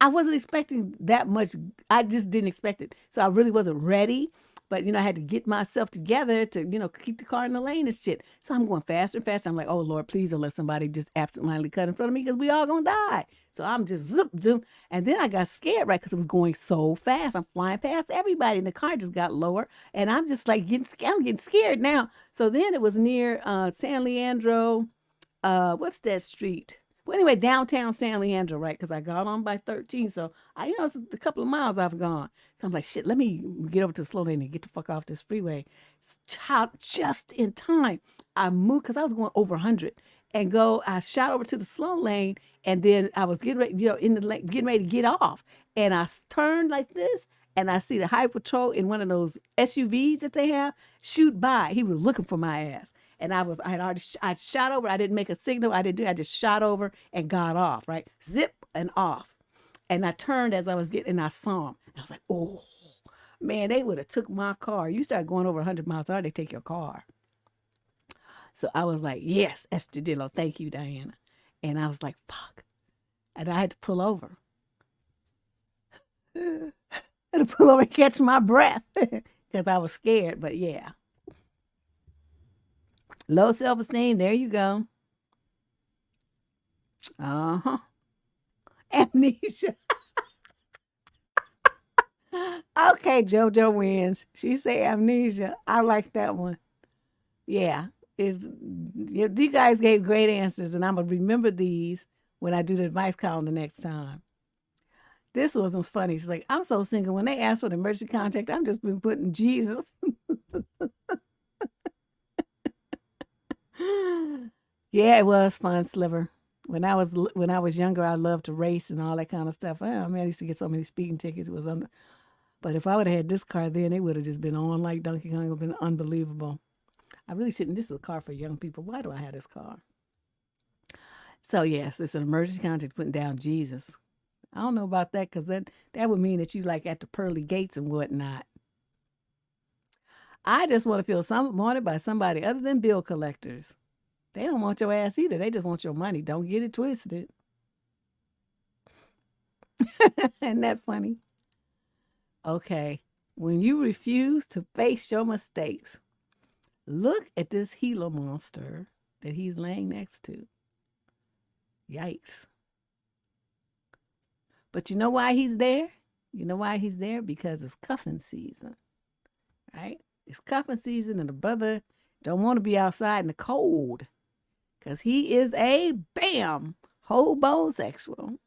Speaker 1: I wasn't expecting that much. I just didn't expect it. So I really wasn't ready. But, I had to get myself together to, keep the car in the lane and shit. So I'm going faster and faster. I'm like, oh, Lord, please don't let somebody just absentmindedly cut in front of me because we all going to die. So I'm just zoop, zoop. And then I got scared, right, because it was going so fast. I'm flying past everybody, and the car just got lower. And I'm just like I'm getting scared now. So then it was near San Leandro. What's that street? Well, anyway, downtown San Leandro, right? Because I got on by 13. So, it's a couple of miles I've gone. So I'm like, shit, let me get over to the slow lane and get the fuck off this freeway. Child, just in time. I moved because I was going over 100 I shot over to the slow lane, and then I was getting ready, in the lane, getting ready to get off. And I turned like this, and I see the Highway Patrol in one of those SUVs that they have shoot by. He was looking for my ass. And I shot over. I didn't make a signal. I just shot over and got off, right? Zip and off. And I turned as I was and I saw him. And I was like, oh, man, they would have took my car. You start going over 100 miles an hour, they take your car. So I was like, yes, Estradillo. Thank you, Diana. And I was like, fuck. And I had to pull over. I had to pull over and catch my breath because I was scared. But yeah. Low self-esteem. There you go. Uh-huh. Amnesia. Okay, JoJo wins. She say amnesia. I like that one. Yeah. You guys gave great answers, and I'm going to remember these when I do the advice column the next time. This was funny. She's like, I'm so single. When they ask for the emergency contact, I'm just been putting Jesus. Yeah, it was fun, Sliver. When I was younger, I loved to race and all that kind of stuff. Oh man, I used to get so many speeding tickets. It was but if I would have had this car then, it would have just been on like Donkey Kong. It would have been unbelievable. I really shouldn't. This is a car for young people. Why do I have this car? So yes, it's an emergency contact putting down Jesus. I don't know about that because that would mean that you like at the pearly gates and whatnot. I just want to feel wanted by somebody other than bill collectors. They don't want your ass either. They just want your money. Don't get it twisted. Isn't that funny? Okay. When you refuse to face your mistakes, look at this Gila monster that he's laying next to. Yikes. But you know why he's there? You know why he's there? Because it's cuffing season, right? It's cuffing season and the brother don't want to be outside in the cold because he is a, bam, hobosexual.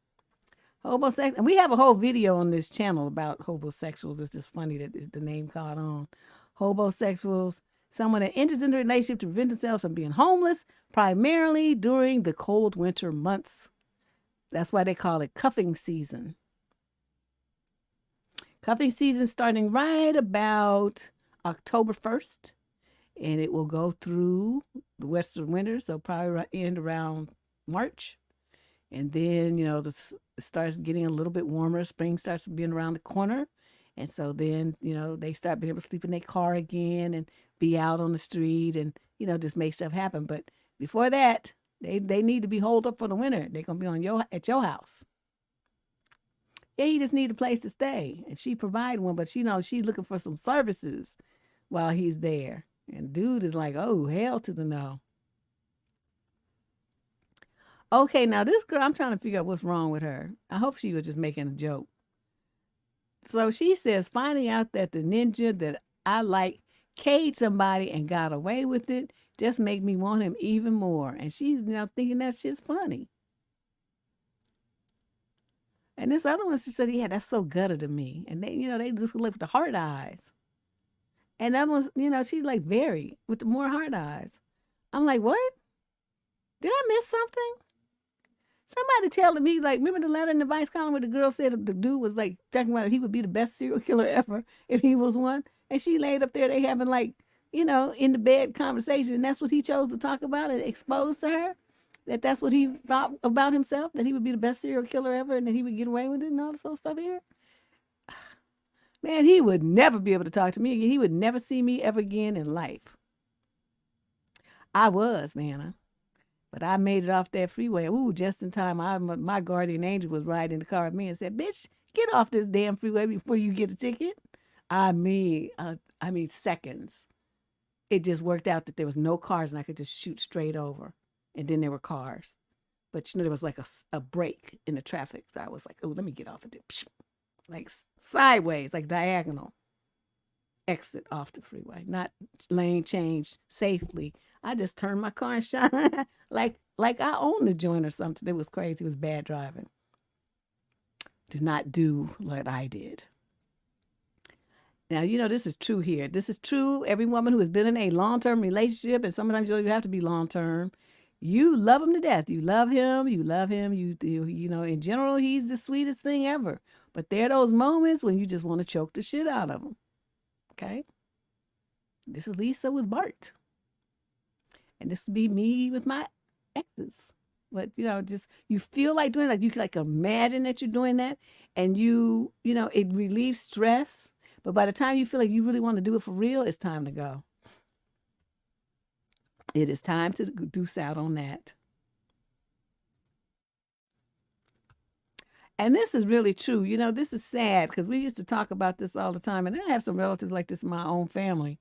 Speaker 1: Hobosexual. And we have a whole video on this channel about hobosexuals. It's just funny that the name caught on. Hobosexuals, someone that enters into a relationship to prevent themselves from being homeless, primarily during the cold winter months. That's why they call it cuffing season. Cuffing season starting right about October 1st, and it will go through the western winter, so probably end around March. And then, it starts getting a little bit warmer. Spring starts being around the corner. And so then, they start being able to sleep in their car again and be out on the street and, just make stuff happen. But before that, they need to be holed up for the winter. They're going to be at your house. Yeah, he just need a place to stay. And she provide one, but she's looking for some services while he's there. And dude is like, oh, hell to the no. Okay, now this girl, I'm trying to figure out what's wrong with her. I hope she was just making a joke. So she says, finding out that the ninja that I like caged somebody and got away with it just make me want him even more. And she's now thinking that shit's funny. And this other one, she said, yeah, that's so gutter to me. And they just look with the hard eyes. And that one's, she's like very with the more hard eyes. I'm like, what? Did I miss something? Somebody telling me, like, remember the letter in the Vice column where the girl said the dude was like talking about he would be the best serial killer ever if he was one? And she laid up there, they having like, in the bed conversation. And that's what he chose to talk about and expose to her. That's what he thought about himself, that he would be the best serial killer ever and that he would get away with it and all this whole stuff here. Man, he would never be able to talk to me again. He would never see me ever again in life. I was, man. But I made it off that freeway. Ooh, just in time. My guardian angel was riding in the car with me and said, bitch, get off this damn freeway before you get a ticket. I mean, seconds. It just worked out that there was no cars and I could just shoot straight over. And then there were cars. But, there was like a break in the traffic. So I was like, oh, let me get off of it. Like sideways, like diagonal. Exit off the freeway. Not lane change safely. I just turned my car and shot like I owned the joint or something. It was crazy. It was bad driving. Do not do what I did. Now, this is true here. This is true. Every woman who has been in a long-term relationship, and sometimes you don't even have to be long-term, you love him to death. You love him. You love him. You in general, he's the sweetest thing ever. But there are those moments when you just want to choke the shit out of him. Okay? This is Lisa with Bart. And this would be me with my exes. But, just you feel like doing it, like you can like imagine that you're doing that. And it relieves stress. But by the time you feel like you really want to do it for real, it's time to go. It is time to deuce out on that. And this is really true. This is sad because we used to talk about this all the time. And I have some relatives like this in my own family.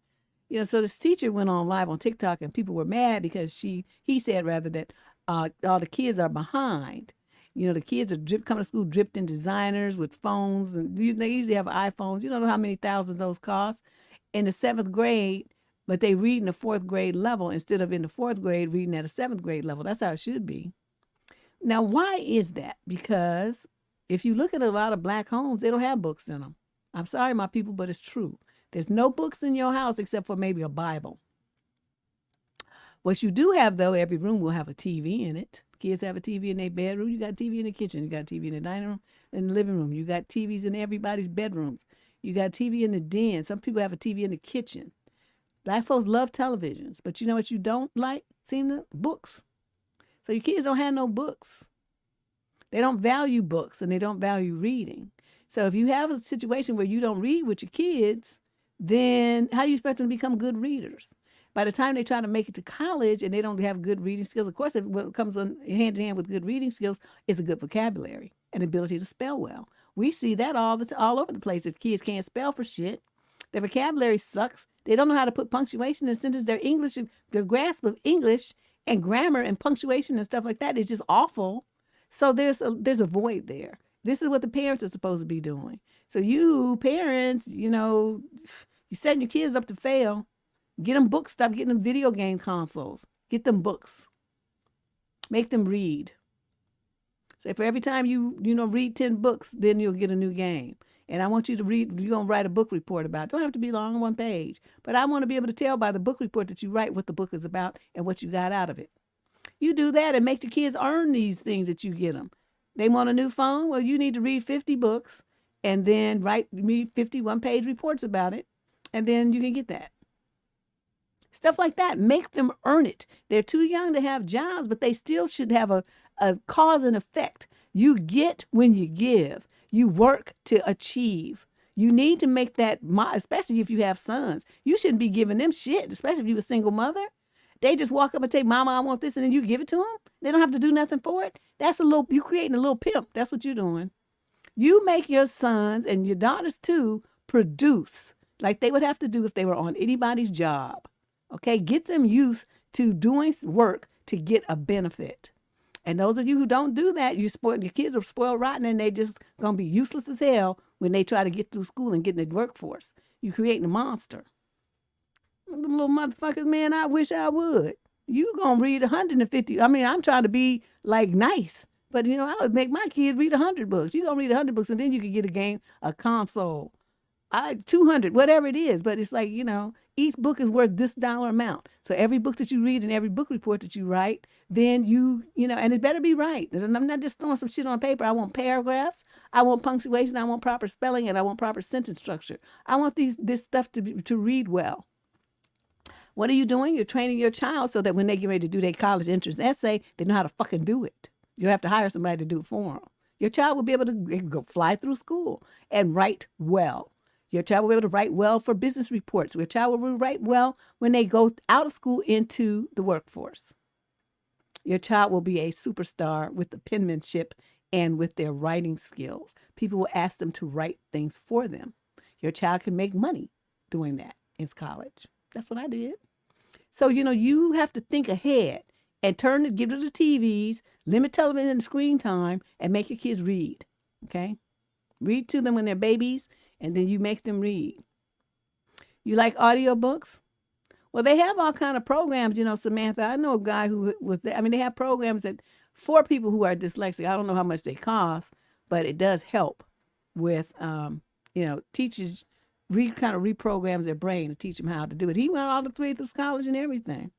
Speaker 1: So this teacher went on live on TikTok and people were mad because he said rather that all the kids are behind. The kids are coming to school dripped in designers with phones. And they usually have iPhones. You don't know how many thousands those cost. In the 7th grade, but they read in the 4th grade level instead of in the 4th grade reading at a 7th grade level. That's how it should be. Now, why is that? Because if you look at a lot of black homes, they don't have books in them. I'm sorry, my people, but it's true. There's no books in your house except for maybe a Bible. What you do have, though, every room will have a TV in it. Kids have a TV in their bedroom. You got a TV in the kitchen. You got a TV in the dining room, in the living room. You got TVs in everybody's bedrooms. You got a TV in the den. Some people have a TV in the kitchen. Black folks love televisions, but you know what you don't like? Books. So your kids don't have no books. They don't value books, and they don't value reading. So if you have a situation where you don't read with your kids, then how do you expect them to become good readers? By the time they try to make it to college and they don't have good reading skills, of course, what comes hand in hand with good reading skills is a good vocabulary and ability to spell well. We see that all over the place. If kids can't spell for shit, their vocabulary sucks. They don't know how to put punctuation in sentences. Their English, their grasp of English and grammar and punctuation and stuff like that is just awful. So there's a void there. This is what the parents are supposed to be doing. So you parents, you're setting your kids up to fail. Get them books. Stop getting them video game consoles. Get them books. Make them read. So for every time you read 10 books, then you'll get a new game. And I want you to read, you're going to write a book report about it. Don't have to be long, 1 page. But I want to be able to tell by the book report that you write what the book is about and what you got out of it. You do that and make the kids earn these things that you get them. They want a new phone? Well, you need to read 50 books and then read 50 one-page reports about it. And then you can get that. Stuff like that. Make them earn it. They're too young to have jobs, but they still should have a cause and effect. You get when you give. You work to achieve. You need to make that, especially if you have sons. You shouldn't be giving them shit, especially if you're a single mother. They just walk up and say, Mama, I want this, and then you give it to them. They don't have to do nothing for it. You creating a little pimp. That's what you're doing. You make your sons and your daughters too produce like they would have to do if they were on anybody's job. Okay, get them used to doing work to get a benefit. And those of you who don't do that, your kids are spoiled rotten and they just going to be useless as hell when they try to get through school and get in the workforce. You're creating a monster. Them little motherfuckers, man, I wish I would. You going to read 150. I mean, I'm trying to be like nice. But, I would make my kids read 100 books. You're going to read 100 books and then you can get a game, a console. 200, whatever it is. But it's like, each book is worth this dollar amount. So every book that you read and every book report that you write, then and it better be right. And I'm not just throwing some shit on paper. I want paragraphs. I want punctuation. I want proper spelling, and I want proper sentence structure. I want this stuff to read well. What are you doing? You're training your child so that when they get ready to do their college entrance essay, they know how to fucking do it. You don't have to hire somebody to do it for them. Your child will be able to go fly through school and write well. Your child will be able to write well for business reports. Your child will write well when they go out of school into the workforce. Your child will be a superstar with the penmanship and with their writing skills. People will ask them to write things for them. Your child can make money doing that in college. That's what I did. So, you have to think ahead and give it to the TVs, limit television and screen time, and make your kids read. Okay? Read to them when they're babies, and then you make them read. You like audiobooks? Well, they have all kind of programs, Samantha. I know a guy who was there. I mean, they have programs for people who are dyslexic. I don't know how much they cost, but it does help with, teachers kind of reprograms their brain to teach them how to do it. He went all the way through college and everything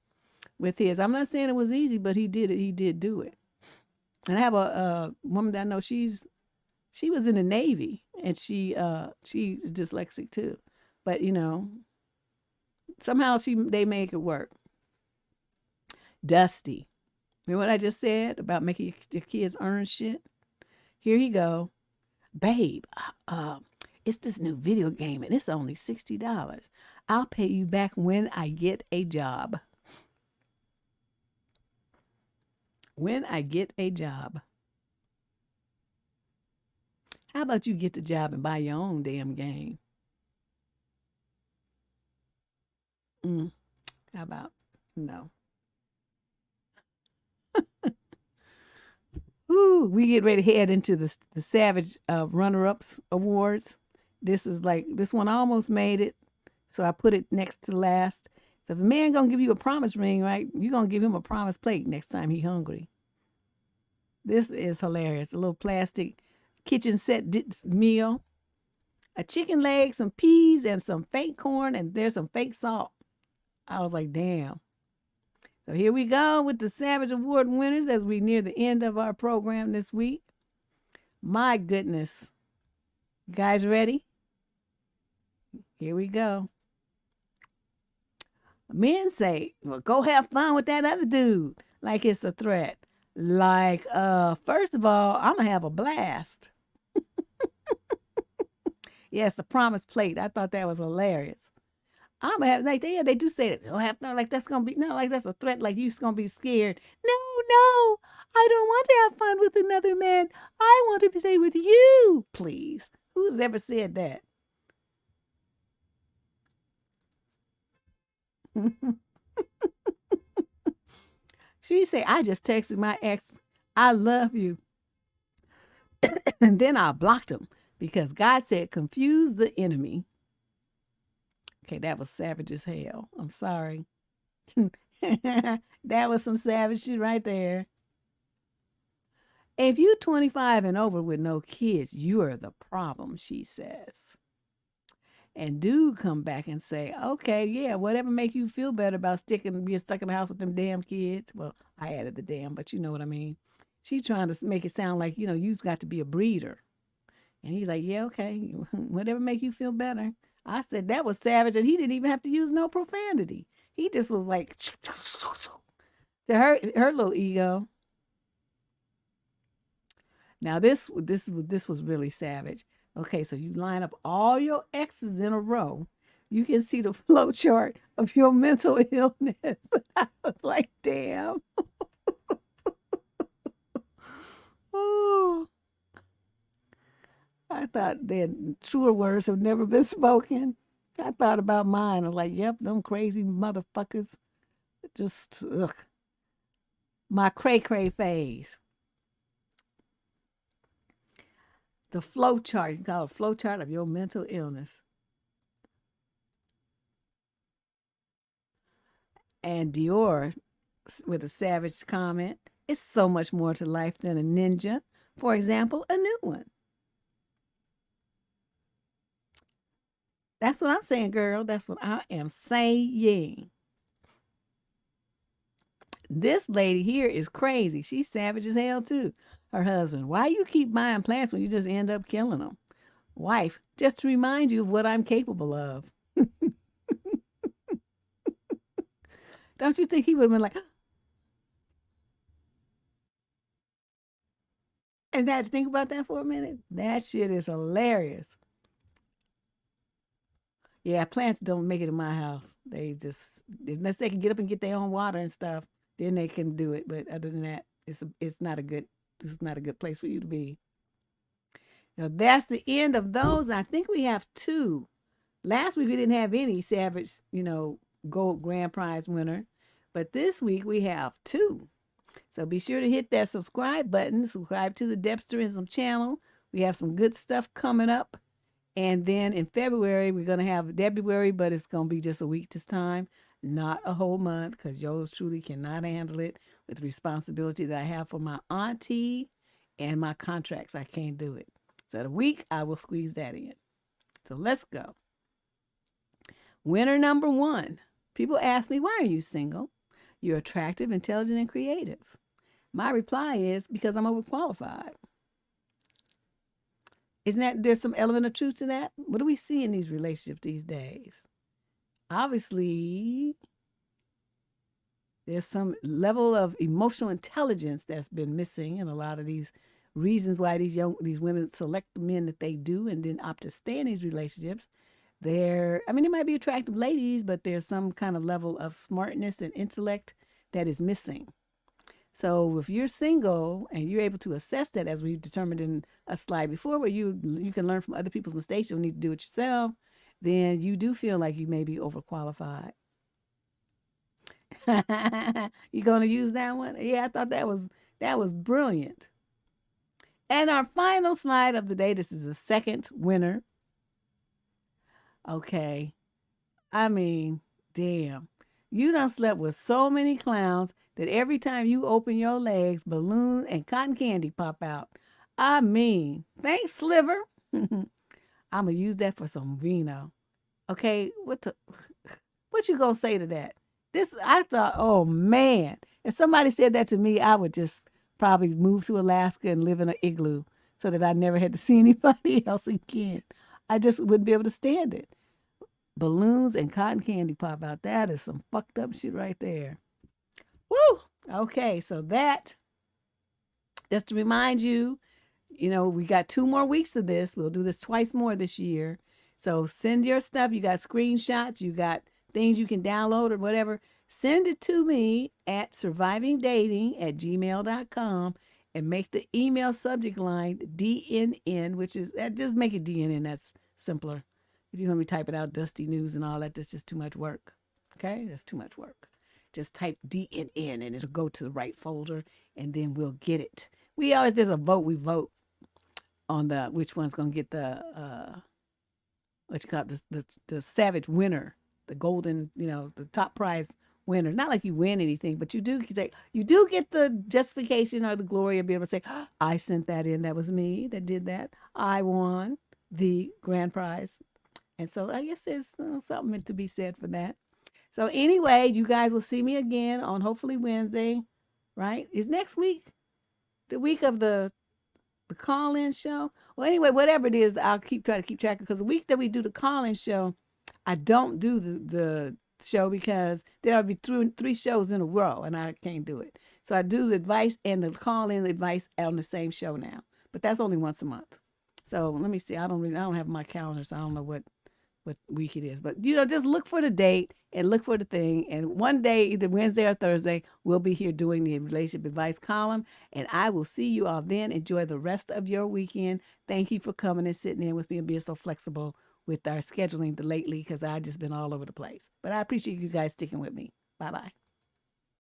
Speaker 1: with his. I'm not saying it was easy, but he did it. He did do it. And I have a woman that I know, she was in the Navy, and she is dyslexic too. But, somehow they make it work. Dusty. Remember what I just said about making your kids earn shit? Here you go. Babe, it's this new video game, and it's only $60. I'll pay you back when I get a job. When I get a job. How about you get the job and buy your own damn game? How about no? Ooh, we get ready to head into the Savage runner-ups awards. This one almost made it, so I put it next to last. So if a man gonna give you a promise ring, right, you're gonna give him a promise plate next time he hungry. This is hilarious. A little plastic kitchen set meal. A chicken leg, some peas, and some fake corn, and there's some fake salt. I was like, damn. So here we go with the Savage Award winners as we near the end of our program this week. My goodness. You guys ready? Here we go. Men say, well, go have fun with that other dude. Like it's a threat. Like, first of all, I'm going to have a blast. Yes, the promise plate. I thought that was hilarious. I'm gonna have like they do say that. Oh, have fun, like that's gonna be no, like that's a threat. Like you're gonna be scared. No, no, I don't want to have fun with another man. I want to stay with you, please. Who's ever said that? She say, I just texted my ex, I love you, and then I blocked him because God said, confuse the enemy. Okay, that was savage as hell. I'm sorry. That was some savage shit right there. If you're 25 and over with no kids, you are the problem, she says. And dude come back and say, okay, yeah, whatever make you feel better about being stuck in the house with them damn kids. Well, I added the damn, but you know what I mean. She's trying to make it sound like, you've got to be a breeder. And he's like, yeah, okay, whatever make you feel better. I said that was savage, and he didn't even have to use no profanity. He just was like to her little ego. Now this was really savage. Okay, so you line up all your exes in a row. You can see the flow chart of your mental illness. I was like, damn. Oh. I thought that truer words have never been spoken. I thought about mine. I was like, yep, them crazy motherfuckers. Just, ugh. My cray-cray phase. The flow chart. You can call it a flow chart of your mental illness. And Dior, with a savage comment, it's so much more to life than a ninja. For example, a new one. That's what I'm saying, girl. That's what I am saying. This lady here is crazy. She's savage as hell, too. Her husband, why you keep buying plants when you just end up killing them? Wife, just to remind you of what I'm capable of. Don't you think he would have been like, and had to think about that for a minute? That shit is hilarious. Yeah, plants don't make it in my house. They just, unless they can get up and get their own water and stuff, then they can do it. But other than that, it's not a good place for you to be. Now that's the end of those. I think we have two. Last week we didn't have any savage, gold grand prize winner, but this week we have two. So be sure to hit that subscribe button. Subscribe to the Debsterism channel. We have some good stuff coming up. And then in February, we're going to have February, but it's going to be just a week this time, not a whole month, because yours truly cannot handle it with the responsibility that I have for my auntie and my contracts. I can't do it. So the week, I will squeeze that in. So let's go. Winner number one. People ask me, why are you single? You're attractive, intelligent, and creative. My reply is, because I'm overqualified. Isn't that, there's some element of truth to that? What do we see in these relationships these days? Obviously, there's some level of emotional intelligence that's been missing in a lot of these reasons why these women select the men that they do and then opt to stay in these relationships. They might be attractive ladies, but there's some kind of level of smartness and intellect that is missing. So if you're single and you're able to assess that, as we determined in a slide before, where you can learn from other people's mistakes, you don't need to do it yourself, then you do feel like you may be overqualified. You gonna use that one? Yeah, I thought that was brilliant. And our final slide of the day, this is the second winner. Okay. I mean, damn. You done slept with so many clowns that every time you open your legs, balloons and cotton candy pop out. I mean, thanks, Sliver. I'm gonna use that for some vino. Okay, what you gonna say to that? This I thought, oh man, if somebody said that to me, I would just probably move to Alaska and live in an igloo so that I never had to see anybody else again. I just wouldn't be able to stand it. Balloons and cotton candy pop out. That is some fucked up shit right there. Woo! Okay, so that, just to remind you, we got 2 more weeks of this. We'll do this twice more this year. So send your stuff. You got screenshots, you got things you can download or whatever. Send it to me at survivingdating@gmail.com and make the email subject line DNN, which is, just make it DNN. That's simpler. If you want me to type it out, Dusty News and all that, that's just too much work. Okay? That's too much work. Just type DNN and it'll go to the right folder and then we'll get it. There's a vote. We vote on which one's going to get the what you call it, the savage winner, the golden, the top prize winner. Not like you win anything, but you do get the justification or the glory of being able to say, oh, I sent that in. That was me that did that. I won the grand prize. And so I guess there's something to be said for that. So anyway, you guys will see me again on hopefully Wednesday, right? Is next week the week of the call-in show? Well, anyway, whatever it is, I'll try to keep track, because the week that we do the call-in show, I don't do the show because there'll be three shows in a row and I can't do it. So I do the advice and the call-in advice on the same show now, but that's only once a month. So let me see. I don't have my calendar, so I don't know what week it is. But just look for the date and look for the thing. And one day, either Wednesday or Thursday, we'll be here doing the relationship advice column. And I will see you all then. Enjoy the rest of your weekend. Thank you for coming and sitting in with me and being so flexible with our scheduling lately, because I've just been all over the place. But I appreciate you guys sticking with me. Bye-bye.